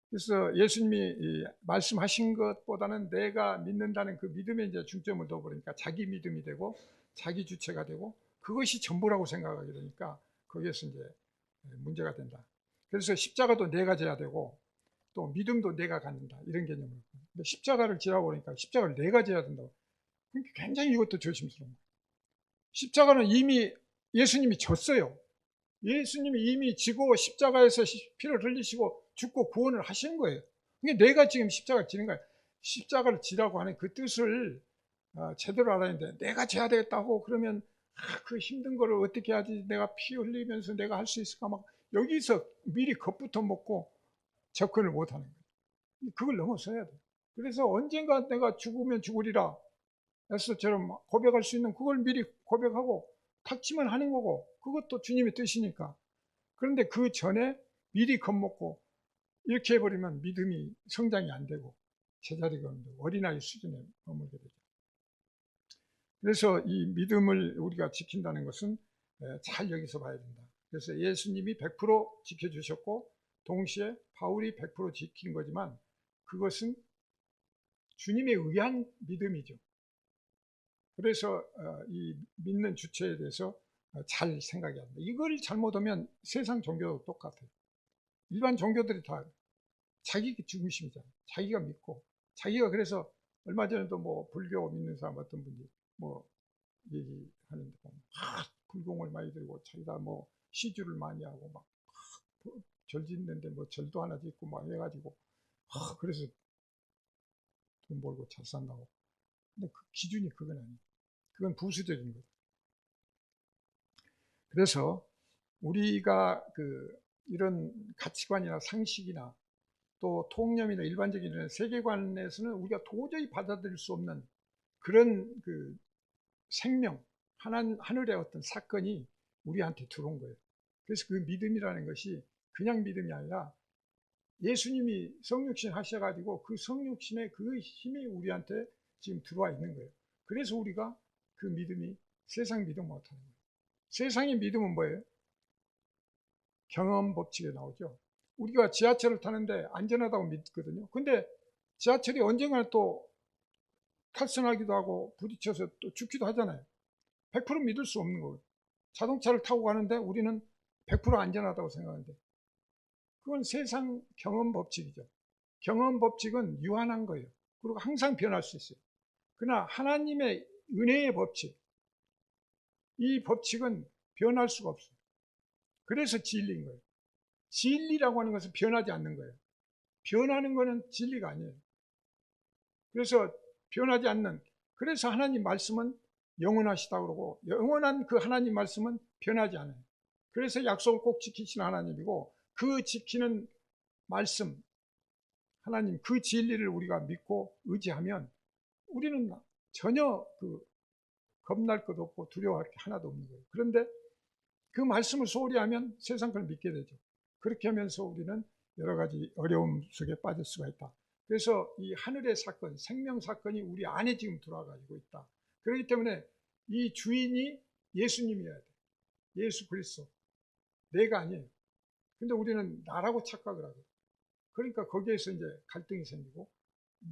그래서 예수님이 말씀하신 것보다는 내가 믿는다는 그 믿음에 이제 중점을 둬버리니까 자기 믿음이 되고 자기 주체가 되고 그것이 전부라고 생각하게 되니까 거기에서 이제 문제가 된다. 그래서 십자가도 내가 져야 되고 또 믿음도 내가 갖는다, 이런 개념으로. 근데 십자가를 지라고 그러니까 십자가를 내가 져야 된다고. 그러니까 굉장히 이것도 조심스러운 거예요. 십자가는 이미 예수님이 졌어요. 예수님이 이미 지고 십자가에서 피를 흘리시고 죽고 구원을 하시는 거예요. 그러니까 내가 지금 십자가를 지는 거예요. 십자가를 지라고 하는 그 뜻을 제대로 알아야 되는데, 내가 져야 되겠다고 그러면 그 힘든 거를 어떻게 하지, 내가 피 흘리면서 내가 할 수 있을까, 막 여기서 미리 겁부터 먹고 접근을 못 하는 거예요. 그걸 넘어서야 돼요. 그래서 언젠가 내가 죽으면 죽으리라 에스더처럼 고백할 수 있는 그걸 미리 고백하고 닥치면 하는 거고, 그것도 주님의 뜻이니까. 그런데 그 전에 미리 겁먹고 이렇게 해버리면 믿음이 성장이 안 되고 제자리가 어린아이 수준에 머물게 되죠. 그래서 이 믿음을 우리가 지킨다는 것은 잘 여기서 봐야 된다. 그래서 예수님이 100% 지켜주셨고 동시에 바울이 100% 지킨 거지만 그것은 주님에 의한 믿음이죠. 그래서 이 믿는 주체에 대해서 잘 생각해야 합니다. 이걸 잘못하면 세상 종교도 똑같아요. 일반 종교들이 다 자기 중심이잖아요. 자기가 믿고 자기가. 그래서 얼마 전에도 뭐 불교 믿는 사람 어떤 분이 뭐 얘기하는데 보면 불공을 많이 들고 자기가 뭐 시주를 많이 하고 막 절 짓는데 뭐 절도 하나 짓고 막 해가지고 그래서 돈 벌고 잘 산다고. 근데 그 기준이 그건 아니에요. 그건 부수적인 거죠. 그래서 우리가 이런 가치관이나 상식이나 또 통념이나 일반적인 이런 세계관에서는 우리가 도저히 받아들일 수 없는 그런 생명, 하늘의 어떤 사건이 우리한테 들어온 거예요. 그래서 그 믿음이라는 것이 그냥 믿음이 아니라 예수님이 성육신 하셔가지고 그 성육신의 그 힘이 우리한테 지금 들어와 있는 거예요. 그래서 우리가 그 믿음이 세상 믿음 못하는 거예요. 세상의 믿음은 뭐예요? 경험 법칙에 나오죠. 우리가 지하철을 타는데 안전하다고 믿거든요. 근데 지하철이 언젠가는 또 탈선하기도 하고 부딪혀서 또 죽기도 하잖아요. 100% 믿을 수 없는 거예요. 자동차를 타고 가는데 우리는 100% 안전하다고 생각하는데 그건 세상 경험 법칙이죠. 경험 법칙은 유한한 거예요. 그리고 항상 변할 수 있어요. 그러나 하나님의 은혜의 법칙, 이 법칙은 변할 수가 없어요. 그래서 진리인 거예요. 진리라고 하는 것은 변하지 않는 거예요. 변하는 것은 진리가 아니에요. 그래서 변하지 않는, 그래서 하나님 말씀은 영원하시다고 그러고 영원한 그 하나님 말씀은 변하지 않아요. 그래서 약속을 꼭 지키시는 하나님이고 그 지키는 말씀, 하나님 그 진리를 우리가 믿고 의지하면 우리는 전혀 겁날 것도 없고 두려워할 게 하나도 없는 거예요. 그런데 그 말씀을 소홀히 하면 세상 걸 믿게 되죠. 그렇게 하면서 우리는 여러 가지 어려움 속에 빠질 수가 있다. 그래서 이 하늘의 사건, 생명 사건이 우리 안에 지금 들어와가지고 있다. 그렇기 때문에 이 주인이 예수님이어야 돼. 예수 그리스도. 내가 아니에요. 근데 우리는 나라고 착각을 하고. 그러니까 거기에서 이제 갈등이 생기고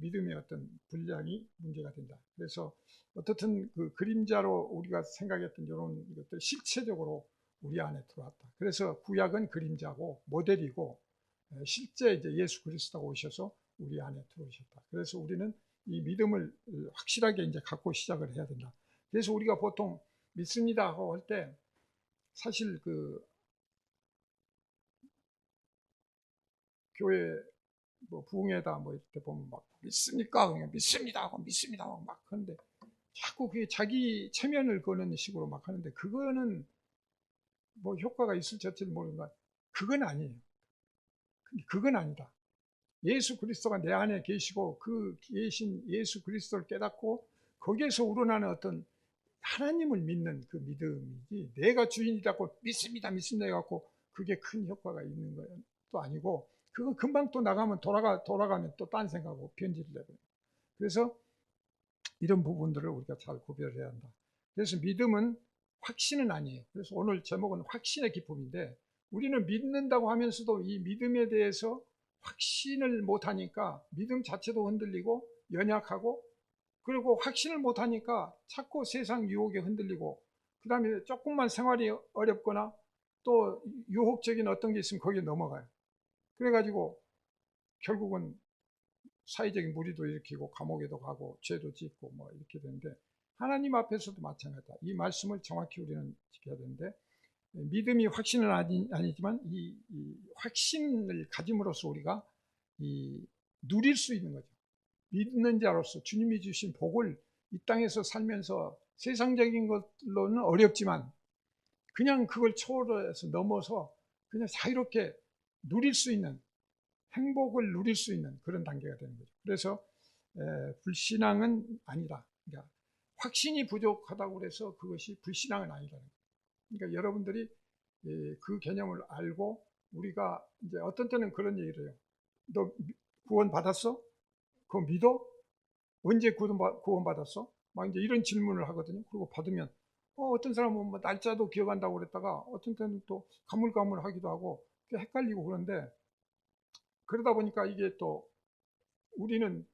믿음의 어떤 분량이 문제가 된다. 그래서 어떻든 그 그림자로 우리가 생각했던 이런 것들 실체적으로 우리 안에 들어왔다. 그래서 구약은 그림자고 모델이고 실제 이제 예수 그리스도가 오셔서 우리 안에 들어오셨다. 그래서 우리는 이 믿음을 확실하게 이제 갖고 시작을 해야 된다. 그래서 우리가 보통 믿습니다 하고 할 때 사실 교회 뭐 부흥회다 뭐 이렇게 보면 막 믿습니까? 그냥 믿습니다 하고 믿습니다 하고 막 하는데 자꾸 그게 자기 체면을 거는 식으로 막 하는데 그거는 뭐 효과가 있을 자체를 모르지만 그건 아니에요. 그건 아니다. 예수 그리스도가 내 안에 계시고 그 계신 예수 그리스도를 깨닫고 거기에서 우러나는 어떤 하나님을 믿는 그 믿음이지 내가 주인이라고 믿습니다 해갖고 그게 큰 효과가 있는 건 또 아니고 그건 금방 또 나가면 돌아가면 또 딴 생각하고 편집을 해버려요. 그래서 이런 부분들을 우리가 잘 구별해야 한다. 그래서 믿음은 확신은 아니에요. 그래서 오늘 제목은 확신의 기쁨인데 우리는 믿는다고 하면서도 이 믿음에 대해서 확신을 못하니까 믿음 자체도 흔들리고 연약하고 그리고 확신을 못하니까 자꾸 세상 유혹에 흔들리고 그 다음에 조금만 생활이 어렵거나 또 유혹적인 어떤 게 있으면 거기에 넘어가요. 그래가지고 결국은 사회적인 무리도 일으키고 감옥에도 가고 죄도 짓고 뭐 이렇게 되는데 하나님 앞에서도 마찬가지다. 이 말씀을 정확히 우리는 지켜야 되는데 믿음이 확신은 아니지만 이 확신을 가짐으로써 우리가 누릴 수 있는 거죠. 믿는 자로서 주님이 주신 복을 이 땅에서 살면서 세상적인 것로는 어렵지만 그냥 그걸 초월해서 넘어서 그냥 자유롭게 누릴 수 있는 행복을 누릴 수 있는 그런 단계가 되는 거죠. 그래서 불신앙은 아니다. 그러니까 확신이 부족하다고 해서 그것이 불신앙은 아니다. 그러니까 여러분들이 그 개념을 알고 우리가 이제 어떤 때는 그런 얘기를 해요. 너 구원 받았어? 그거 믿어? 언제 구원 받았어? 막 이제 이런 질문을 하거든요. 그리고 받으면 어떤 사람은 뭐 날짜도 기억한다고 그랬다가 어떤 때는 또 가물가물하기도 하고 헷갈리고 그런데, 그러다 보니까 이게 또 우리는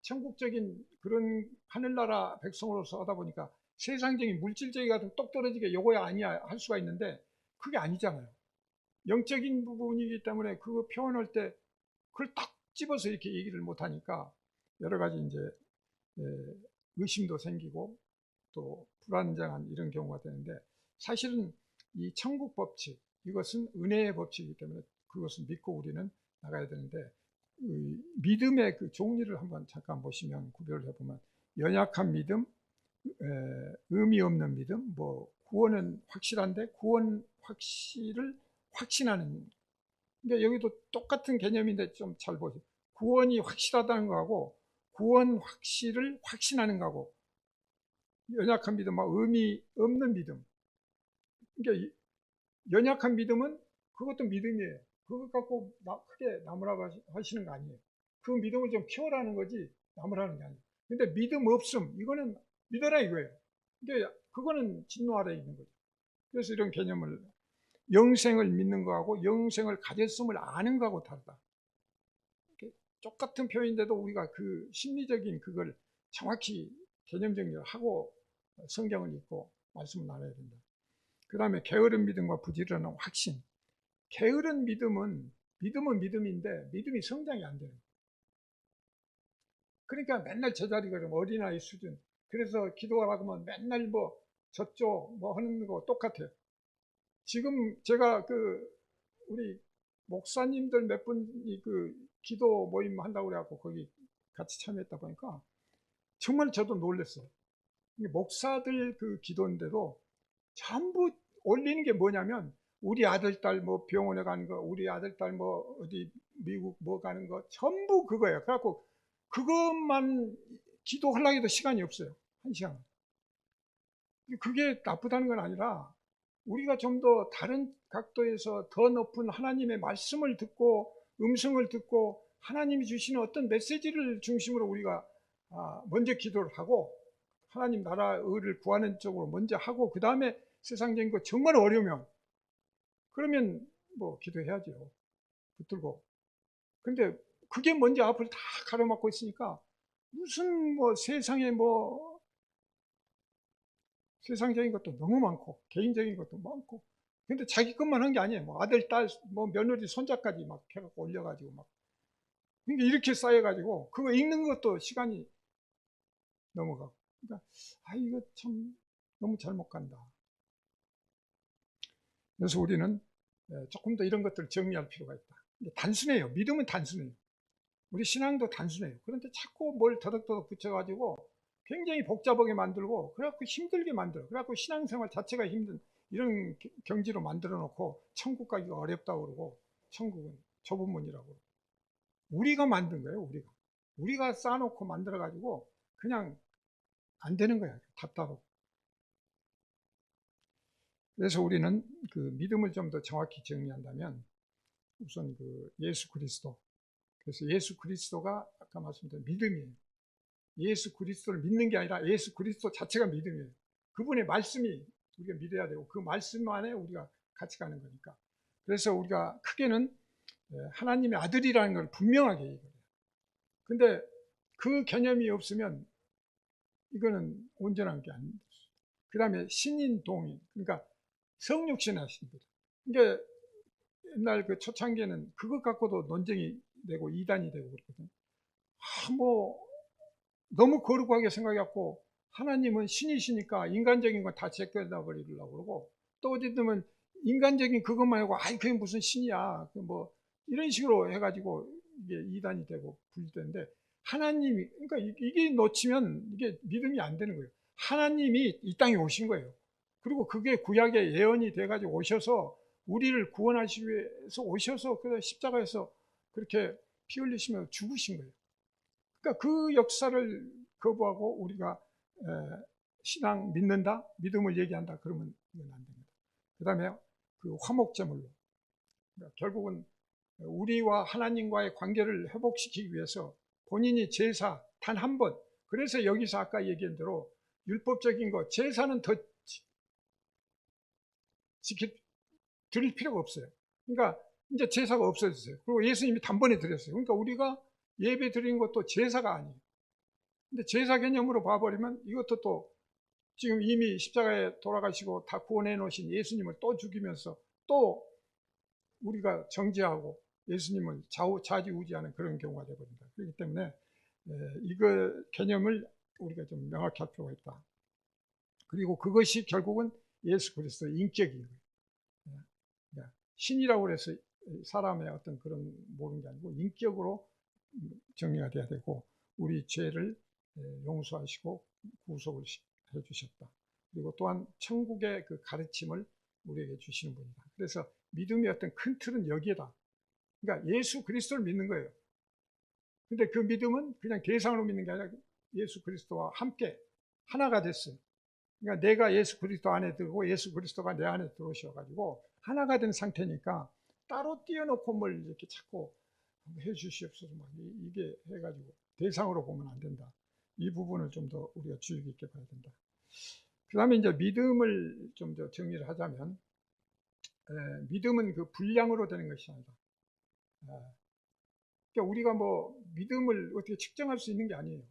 천국적인 그런 하늘나라 백성으로서 하다 보니까 세상적인 물질적인 같은 똑 떨어지게 요거야 아니야 할 수가 있는데, 그게 아니잖아요. 영적인 부분이기 때문에 그거 표현할 때 그걸 딱 집어서 이렇게 얘기를 못하니까 여러 가지 이제 의심도 생기고 또 불안정한 이런 경우가 되는데, 사실은 이 천국 법칙, 이것은 은혜의 법칙이기 때문에 그것을 믿고 우리는 나가야 되는데, 믿음의 그 종류를 한번 잠깐 보시면 구별을 해보면, 연약한 믿음, 의미 없는 믿음, 뭐 구원은 확실한데 구원 확실을 확신하는. 그러니까 여기도 똑같은 개념인데 좀 잘 보세요. 구원이 확실하다는 거하고 구원 확실을 확신하는 거하고, 연약한 믿음, 막 의미 없는 믿음. 그러니까 연약한 믿음은 그것도 믿음이에요. 그것 갖고 크게 나무라고 하시는 거 아니에요. 그 믿음을 좀 키워라는 거지 나무라는 게 아니에요. 근데 믿음 없음, 이거는 믿어라 이거예요. 그러니까 그거는 진노 아래에 있는 거죠. 그래서 이런 개념을, 영생을 믿는 거하고 영생을 가졌음을 아는 거하고 다르다. 똑같은 표현인데도 우리가 그 심리적인 그걸 정확히 개념 정리를 하고 성경을 읽고 말씀을 나눠야 된다. 그 다음에 게으른 믿음과 부지런한 확신. 게으른 믿음은 믿음인데 믿음이 성장이 안 돼요. 그러니까 맨날 제자리 걸음, 어린아이 수준. 그래서 기도하라고 하면 맨날 뭐 저쪽 뭐 하는 거 똑같아요. 지금 제가 우리 목사님들 몇 분이 그 기도 모임 한다고 그래갖고 거기 같이 참여했다 보니까 정말 저도 놀랐어요. 목사들 그 기도인데도 전부 올리는 게 뭐냐면, 우리 아들 딸 뭐 병원에 가는 거, 우리 아들 딸 뭐 어디 미국 뭐 가는 거, 전부 그거예요. 그래갖고 그것만 기도하려고 해도 시간이 없어요. 1시간. 그게 나쁘다는 건 아니라 우리가 좀 더 다른 각도에서 더 높은 하나님의 말씀을 듣고 음성을 듣고 하나님이 주시는 어떤 메시지를 중심으로 우리가 먼저 기도를 하고 하나님 나라 의를 구하는 쪽으로 먼저 하고, 그 다음에 세상적인 거 정말 어려우면 그러면 뭐 기도해야죠. 붙들고. 근데 그게 먼저 앞을 다 가로막고 있으니까 무슨 뭐 세상에 뭐 세상적인 것도 너무 많고 개인적인 것도 많고, 근데 자기 것만 한 게 아니에요. 뭐 아들, 딸, 뭐 며느리, 손자까지 막 해갖고 올려가지고 막. 그러니까 이렇게 쌓여가지고 그거 읽는 것도 시간이 넘어가고. 그러니까 이거 참 너무 잘못 간다. 그래서 우리는 조금 더 이런 것들을 정리할 필요가 있다. 단순해요. 믿음은 단순해요. 우리 신앙도 단순해요. 그런데 자꾸 뭘 더덕더덕 붙여가지고 굉장히 복잡하게 만들고, 그래갖고 힘들게 만들어. 그래갖고 신앙생활 자체가 힘든 이런 경지로 만들어 놓고 천국 가기가 어렵다고 그러고, 천국은 좁은 문이라고. 우리가 만든 거예요. 우리가 쌓아놓고 만들어가지고 그냥 안 되는 거야. 답답하고. 그래서 우리는 그 믿음을 좀 더 정확히 정리한다면, 우선 그 예수 그리스도. 그래서 예수 그리스도가 아까 말씀드린 믿음이에요. 예수 그리스도를 믿는 게 아니라 예수 그리스도 자체가 믿음이에요. 그분의 말씀이 우리가 믿어야 되고 그 말씀 안에 우리가 같이 가는 거니까. 그래서 우리가 크게는 하나님의 아들이라는 걸 분명하게 얘기해요. 근데 그 개념이 없으면 이거는 온전한 게 아닙니다. 그 다음에 신인 동인, 그러니까 성육신 하신 거죠. 그러니까 옛날 그 초창기에는 그것 갖고도 논쟁이 되고 이단이 되고 그랬거든요. 뭐 너무 거룩하게 생각해갖고 하나님은 신이시니까 인간적인 건 다 제껴다 버리려고 그러고, 또 어디 보면 인간적인 그것만 하고 그게 무슨 신이야 뭐 이런 식으로 해가지고 이게 이단이 되고 분리되는데, 하나님이, 그러니까 이게 놓치면 이게 믿음이 안 되는 거예요. 하나님이 이 땅에 오신 거예요. 그리고 그게 구약의 예언이 돼가지고 오셔서 우리를 구원하시기 위해서 오셔서 그 십자가에서 그렇게 피 흘리시며 죽으신 거예요. 그러니까 그 역사를 거부하고 우리가 신앙 믿는다, 믿음을 얘기한다 그러면 이건 안 됩니다. 그 다음에 그 화목제물로, 그러니까 결국은 우리와 하나님과의 관계를 회복시키기 위해서 본인이 제사 단 한 번, 그래서 여기서 아까 얘기한 대로 율법적인 거 제사는 더 드릴 필요가 없어요. 그러니까 이제 제사가 없어졌어요. 그리고 예수님이 단번에 드렸어요. 그러니까 우리가 예배 드리는 것도 제사가 아니에요. 근데 제사 개념으로 봐버리면 이것도 또 지금 이미 십자가에 돌아가시고 다 구원해 놓으신 예수님을 또 죽이면서 또 우리가 정죄하고 예수님을 좌지우지하는 그런 경우가 되어버린다. 그렇기 때문에 이거 개념을 우리가 좀 명확히 할 필요가 있다. 그리고 그것이 결국은 예수 그리스도의 인격이에요. 신이라고 해서 사람의 어떤 그런 모르는 게 아니고 인격으로 정리가 돼야 되고 우리 죄를 용서하시고 구속을 해주셨다. 그리고 또한 천국의 그 가르침을 우리에게 주시는 분이다. 그래서 믿음의 어떤 큰 틀은 여기에다. 그러니까 예수 그리스도를 믿는 거예요. 근데 그 믿음은 그냥 대상으로 믿는 게 아니라 예수 그리스도와 함께 하나가 됐어요. 그러니까 내가 예수 그리스도 안에 들고 예수 그리스도가 내 안에 들어오셔가지고 하나가 된 상태니까 따로 띄워놓고 뭘 이렇게 자꾸 해주시옵소서 막 이게 해가지고 대상으로 보면 안 된다. 이 부분을 좀 더 우리가 주의 깊게 봐야 된다. 그 다음에 이제 믿음을 좀 더 정리를 하자면 믿음은 그 분량으로 되는 것이 아니다. 그러니까 우리가 뭐 믿음을 어떻게 측정할 수 있는 게 아니에요.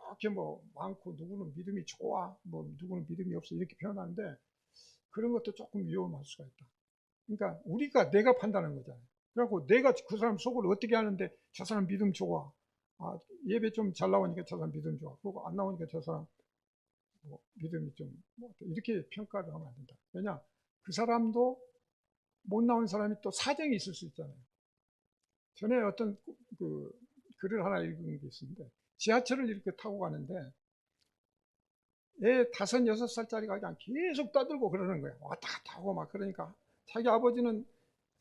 이렇게 뭐 많고 누구는 믿음이 좋아, 뭐 누구는 믿음이 없어 이렇게 표현하는데 그런 것도 조금 위험할 수가 있다. 그러니까 우리가 내가 판단하는 거잖아요. 그래갖고 내가 그 사람 속을 어떻게 하는데 저 사람 믿음 좋아. 아, 예배 좀 잘 나오니까 저 사람 믿음 좋아. 그리고 안 나오니까 저 사람 뭐 믿음이 좀뭐 이렇게 평가를 하면 안 된다. 왜냐 그 사람도 못 나온 사람이 또 사정이 있을 수 있잖아요. 전에 어떤 그 글을 하나 읽은 게 있었는데 지하철을 이렇게 타고 가는데 애 5, 6살짜리가 그냥 계속 떠들고 그러는 거예요. 왔다 갔다 하고 막 그러니까 자기 아버지는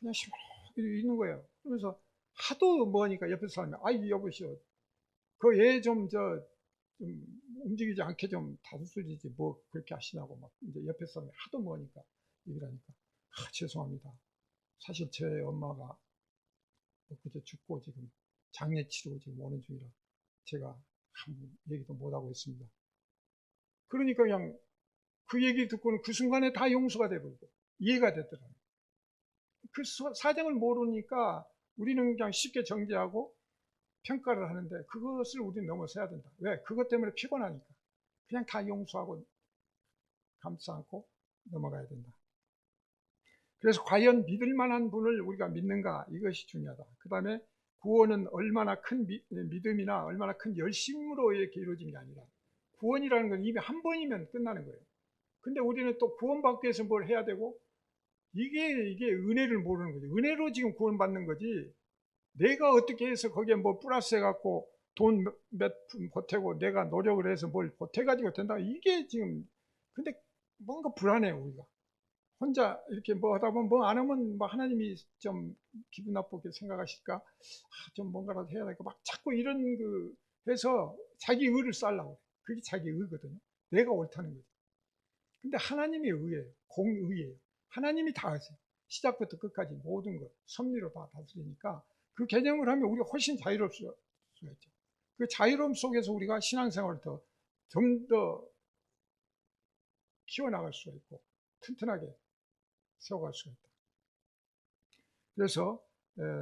그냥 시무룩 있는 거예요. 그러면서 하도 뭐니까 옆에 사람이 아이 여보시오 그 애 좀 움직이지 않게 좀 다스리지 뭐 그렇게 하시냐고 막 이제 옆에 사람이 하도 뭐니까 얘기를 하니까 죄송합니다. 사실 제 엄마가 그제 죽고 지금 장례 치르고 지금 오는 중이라 제가 아무 얘기도 못하고 있습니다. 그러니까 그냥 그 얘기 듣고는 그 순간에 다 용서가 돼버리고 이해가 되더라고요. 그 사정을 모르니까 우리는 그냥 쉽게 정죄하고 평가를 하는데 그것을 우리는 넘어서야 된다. 왜? 그것 때문에 피곤하니까. 그냥 다 용서하고 감싸 안고 넘어가야 된다. 그래서 과연 믿을 만한 분을 우리가 믿는가 이것이 중요하다. 그 다음에 구원은 얼마나 큰 믿음이나 얼마나 큰 열심으로 이렇게 이루어진 게 아니라 구원이라는 건 이미 한 번이면 끝나는 거예요. 근데 우리는 또 구원받기 위해서 뭘 해야 되고 이게 은혜를 모르는 거지. 은혜로 지금 구원받는 거지. 내가 어떻게 해서 거기에 뭐 플러스 해갖고 돈 몇 푼 보태고 내가 노력을 해서 뭘 보태가지고 된다. 이게 지금 근데 뭔가 불안해요 우리가. 혼자 이렇게 뭐 하다 보면 뭐 안 하면 뭐 하나님이 좀 기분 나쁘게 생각하실까? 좀 뭔가라도 해야 될까? 막 자꾸 이런 그 해서 자기 의를 쌓으려고. 그게 자기 의거든요. 내가 옳다는 거죠. 근데 하나님이 의예요. 공의예요. 하나님이 다 하세요. 시작부터 끝까지 모든 것 섭리로 다 다스리니까 그 개념을 하면 우리가 훨씬 자유로울 수가 있죠. 그 자유로움 속에서 우리가 신앙생활을 좀 더 키워나갈 수가 있고 튼튼하게 세워갈 수가 있다. 그래서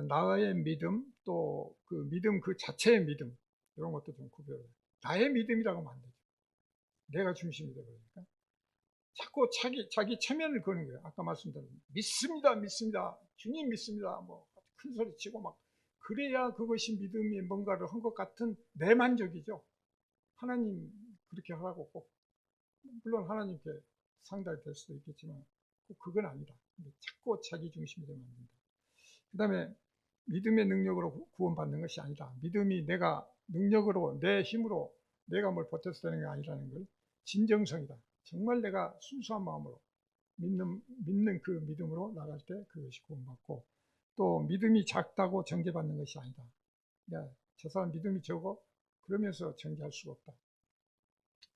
나의 믿음 또 그 믿음 그 자체의 믿음 이런 것도 좀 구별해요. 나의 믿음이라고 하면 안 되죠. 내가 중심이 되버리니까 자꾸 자기 체면을 거는 거예요. 아까 말씀드린 믿습니다, 믿습니다, 주님 믿습니다. 뭐 큰 소리 치고 막 그래야 그것이 믿음이 뭔가를 한 것 같은 내 만족이죠. 하나님 그렇게 하라고 꼭 물론 하나님께 상달될 수도 있겠지만 꼭 그건 아니다. 자꾸 자기 중심이 되면 안 된다. 그 다음에 믿음의 능력으로 구원받는 것이 아니다. 믿음이 내가 능력으로 내 힘으로 내가 뭘 버텨서 되는 게 아니라는 걸 진정성이다. 정말 내가 순수한 마음으로 믿는 그 믿음으로 나갈 때 그것이 구원받고 또 믿음이 작다고 정죄받는 것이 아니다. 야, 저 사람 믿음이 적어? 그러면서 정죄할 수가 없다.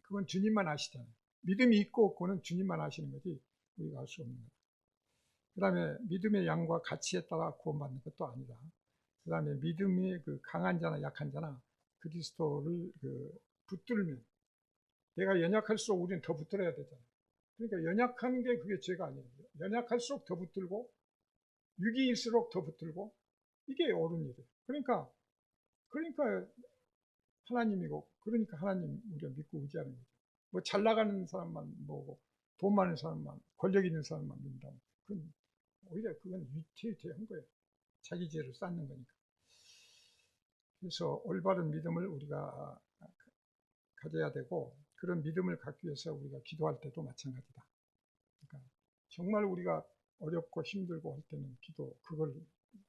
그건 주님만 아시잖아요. 믿음이 있고 없고는 주님만 아시는 거지 우리가 알 수 없는 거다. 그 다음에 믿음의 양과 가치에 따라 구원받는 것도 아니다. 그 다음에 믿음이 그 강한 자나 약한 자나 그리스도를 붙들면, 내가 연약할수록 우리는 더 붙들어야 되잖아요. 그러니까 연약한 게 그게 죄가 아니에요. 연약할수록 더 붙들고 유기일수록 더 붙들고, 이게 옳은 일이에요. 그러니까 하나님이고, 그러니까 하나님 우리가 믿고 의지하는 거죠. 뭐 잘 나가는 사람만 뭐고 돈 많은 사람만, 권력 있는 사람만 믿는다면 그건 오히려 그건 위태위태한 거예요. 자기 죄를 쌓는 거니까. 그래서 올바른 믿음을 우리가 가져야 되고, 그런 믿음을 갖기 위해서 우리가 기도할 때도 마찬가지다. 그러니까 정말 우리가 어렵고 힘들고 할 때는 그걸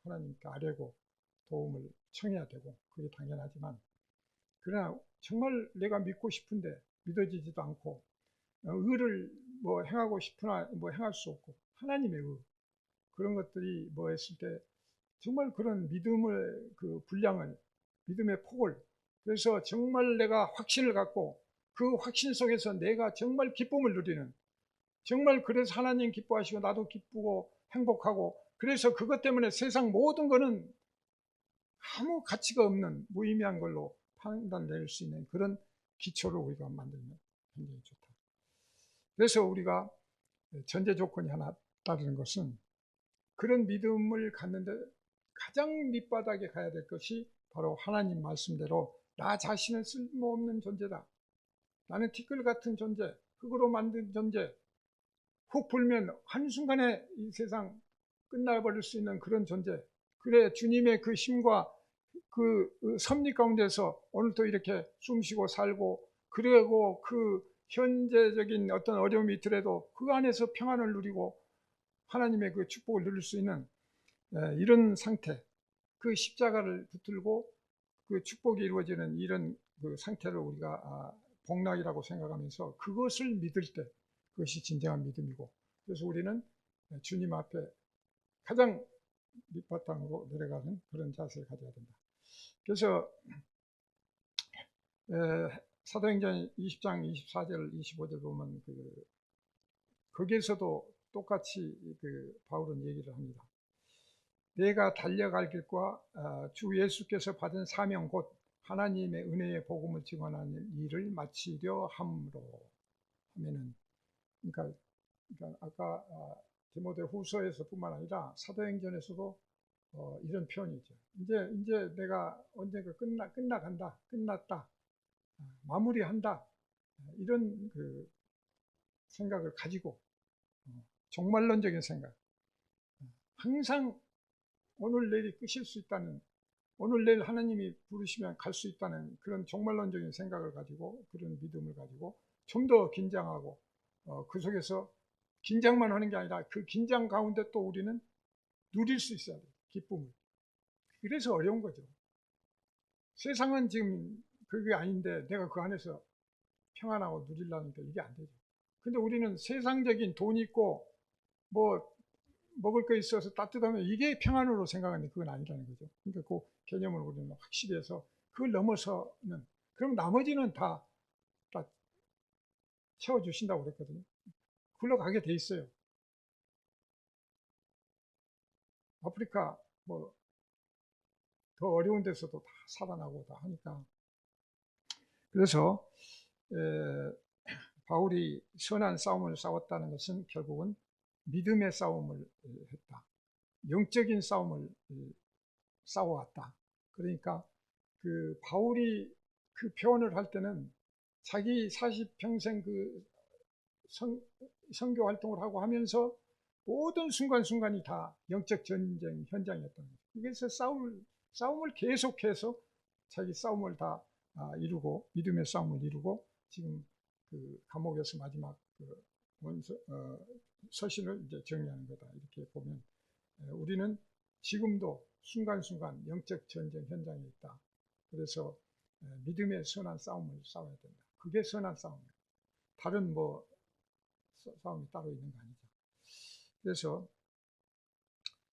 하나님께 아뢰고 도움을 청해야 되고, 그게 당연하지만, 그러나 정말 내가 믿고 싶은데 믿어지지도 않고, 의를 뭐 행하고 싶으나 뭐 행할 수 없고, 하나님의 의, 그런 것들이 뭐 했을 때 정말 그런 믿음의 그 분량을, 믿음의 폭을, 그래서 정말 내가 확신을 갖고 그 확신 속에서 내가 정말 기쁨을 누리는, 정말 그래서 하나님 기뻐하시고 나도 기쁘고 행복하고, 그래서 그것 때문에 세상 모든 거는 아무 가치가 없는 무의미한 걸로 판단될 수 있는 그런 기초를 우리가 만들면 굉장히 좋다. 그래서 우리가 전제 조건이 하나 따르는 것은, 그런 믿음을 갖는데 가장 밑바닥에 가야 될 것이 바로 하나님 말씀대로 나 자신은 쓸모없는 존재다. 나는 티끌 같은 존재, 흙으로 만든 존재, 훅 불면 한순간에 이 세상 끝나버릴 수 있는 그런 존재. 그래, 주님의 그 힘과 그 섭리 가운데서 오늘도 이렇게 숨쉬고 살고, 그리고 그 현재적인 어떤 어려움이 있더라도 그 안에서 평안을 누리고 하나님의 그 축복을 누릴 수 있는 이런 상태, 그 십자가를 붙들고 그 축복이 이루어지는 이런 그 상태를 우리가 복락이라고 생각하면서 그것을 믿을 때, 그것이 진정한 믿음이고, 그래서 우리는 주님 앞에 가장 밑바탕으로 내려가는 그런 자세를 가져야 된다. 그래서 사도행전 20장 24절 25절 보면 거기에서도 똑같이 바울은 얘기를 합니다. 내가 달려갈 길과 주 예수께서 받은 사명 곧 하나님의 은혜의 복음을 증언하는 일을 마치려 함으로 하면은, 그러니까 아까 디모데 후서에서뿐만 아니라 사도행전에서도 이런 표현이죠. 이제 내가 언젠가 끝나간다, 끝났다, 마무리한다, 이런 그 생각을 가지고, 종말론적인 생각, 항상 오늘 내일이 끝일 수 있다는, 오늘 내일 하나님이 부르시면 갈 수 있다는 그런 종말론적인 생각을 가지고, 그런 믿음을 가지고 좀 더 긴장하고, 그 속에서 긴장만 하는 게 아니라 그 긴장 가운데 또 우리는 누릴 수 있어야 돼요, 기쁨을. 그래서 어려운 거죠. 세상은 지금 그게 아닌데 내가 그 안에서 평안하고 누리려는 게 이게 안 되죠. 근데 우리는 세상적인 돈 있고 뭐 먹을 거 있어서 따뜻하면 이게 평안으로 생각하는데 그건 아니라는 거죠. 그러니까 그 개념을 우리는 확실히 해서 그걸 넘어서는, 그럼 나머지는 다 채워주신다고 그랬거든요. 굴러가게 돼 있어요. 아프리카 뭐 더 어려운 데서도 다 살아나고 다 하니까. 그래서 바울이 선한 싸움을 싸웠다는 것은 결국은 믿음의 싸움을 했다. 영적인 싸움을 싸워왔다. 그러니까 그 바울이 그 표현을 할 때는 자기 40평생 그 선교 활동을 하고 하면서 모든 순간순간이 다 영적 전쟁 현장이었던 거예요. 그래서 싸움을 계속해서 자기 싸움을 다 이루고, 믿음의 싸움을 이루고, 지금 그 감옥에서 마지막 그 서신을 이제 정리하는 거다. 이렇게 보면 우리는 지금도 순간순간 영적 전쟁 현장에 있다. 그래서 믿음의 선한 싸움을 싸워야 된다. 그게 선한 싸움이에요. 다른 뭐 싸움이 따로 있는 거 아니죠. 그래서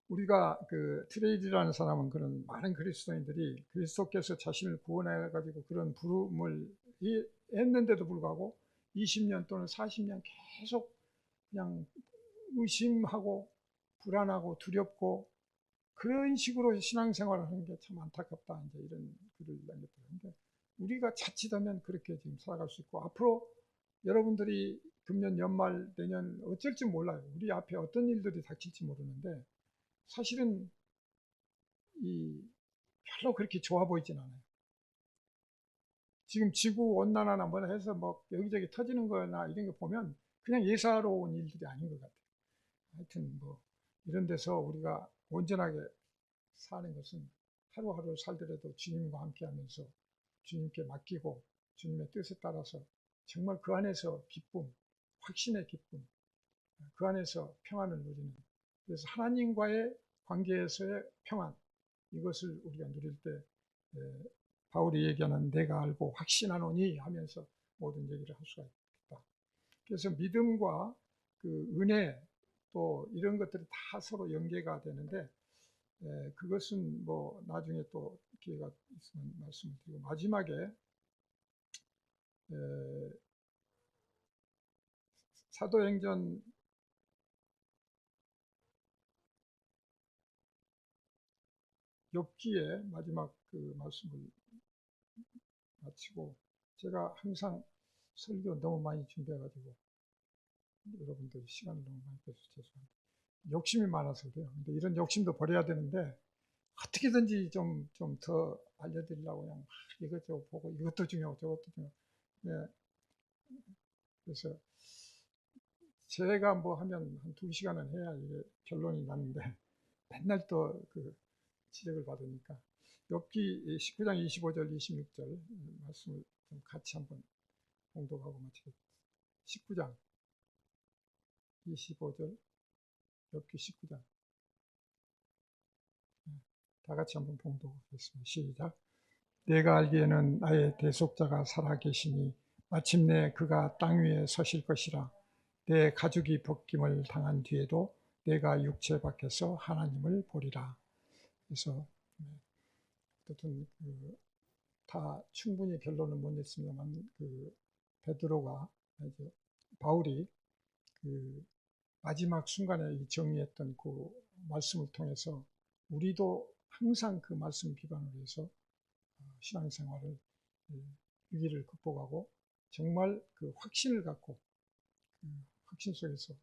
우리가 그 트레이드라는 사람은 그런 많은 그리스도인들이 그리스도께서 자신을 구원해 가지고 그런 부름을 했는데도 불구하고 20년 또는 40년 계속 그냥 의심하고 불안하고 두렵고 그런 식으로 신앙생활을 하는 게 참 안타깝다. 이제 이런 글을 남겼더라고요. 우리가 자칫하면 그렇게 지금 살아갈 수 있고 앞으로 여러분들이 금년 연말 내년 어쩔지 몰라요. 우리 앞에 어떤 일들이 닥칠지 모르는데 사실은 이 별로 그렇게 좋아 보이진 않아요. 지금 지구 온난화나 뭐나 해서 뭐 여기저기 터지는 거나 이런 거 보면 그냥 예사로운 일들이 아닌 것 같아요. 하여튼 뭐 이런 데서 우리가 온전하게 사는 것은 하루하루 살더라도 주님과 함께 하면서 주님께 맡기고 주님의 뜻에 따라서 정말 그 안에서 기쁨, 확신의 기쁨, 그 안에서 평안을 누리는, 그래서 하나님과의 관계에서의 평안, 이것을 우리가 누릴 때 바울이 얘기하는 내가 알고 확신하노니 하면서 모든 얘기를 할 수가 있다. 그래서 믿음과 그 은혜 또 이런 것들이 다 서로 연계가 되는데 그것은 뭐 나중에 또 기회가 있으면 말씀을 드리고 마지막에 사도행전 6기의 마지막 그 말씀을 마치고 제가 항상 설교 너무 많이 준비해가지고 여러분들 시간을 너무 많이 빼서 죄송합니다. 욕심이 많아서 그래요. 근데 이런 욕심도 버려야 되는데 어떻게든지 좀 더 알려드리려고 그냥 막 이것저것 보고 이것도 중요하고 저것도 중요하고 네, 그래서 제가 뭐 하면 한 2시간은 해야 이게 결론이 나는데 맨날 또 그 지적을 받으니까 욥기 19장 25절 26절 말씀을 좀 같이 한번 봉독하고 마치겠습니다. 19장 25절 욥기 19장 다 같이 한번 봉독하겠습니다. 시작. 내가 알기에는 나의 대속자가 살아계시니 마침내 그가 땅 위에 서실 것이라. 내 가죽이 벗김을 당한 뒤에도 내가 육체 밖에서 하나님을 보리라. 그래서 어쨌든 다 충분히 결론을 못 냈습니다만 그 베드로가 이제 바울이 그 마지막 순간에 이 정리했던 그 말씀을 통해서 우리도 항상 그 말씀 기반으로 해서 신앙생활을 위기를 극복하고 정말 그 확신을 갖고 그 확신 속에서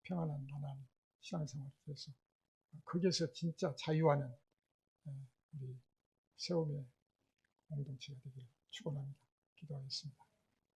평안한 나날을 신앙생활을 해서 거기에서 진짜 자유하는 우리 세움의 공동체가 되기를 축원합니다. 기도하겠습니다.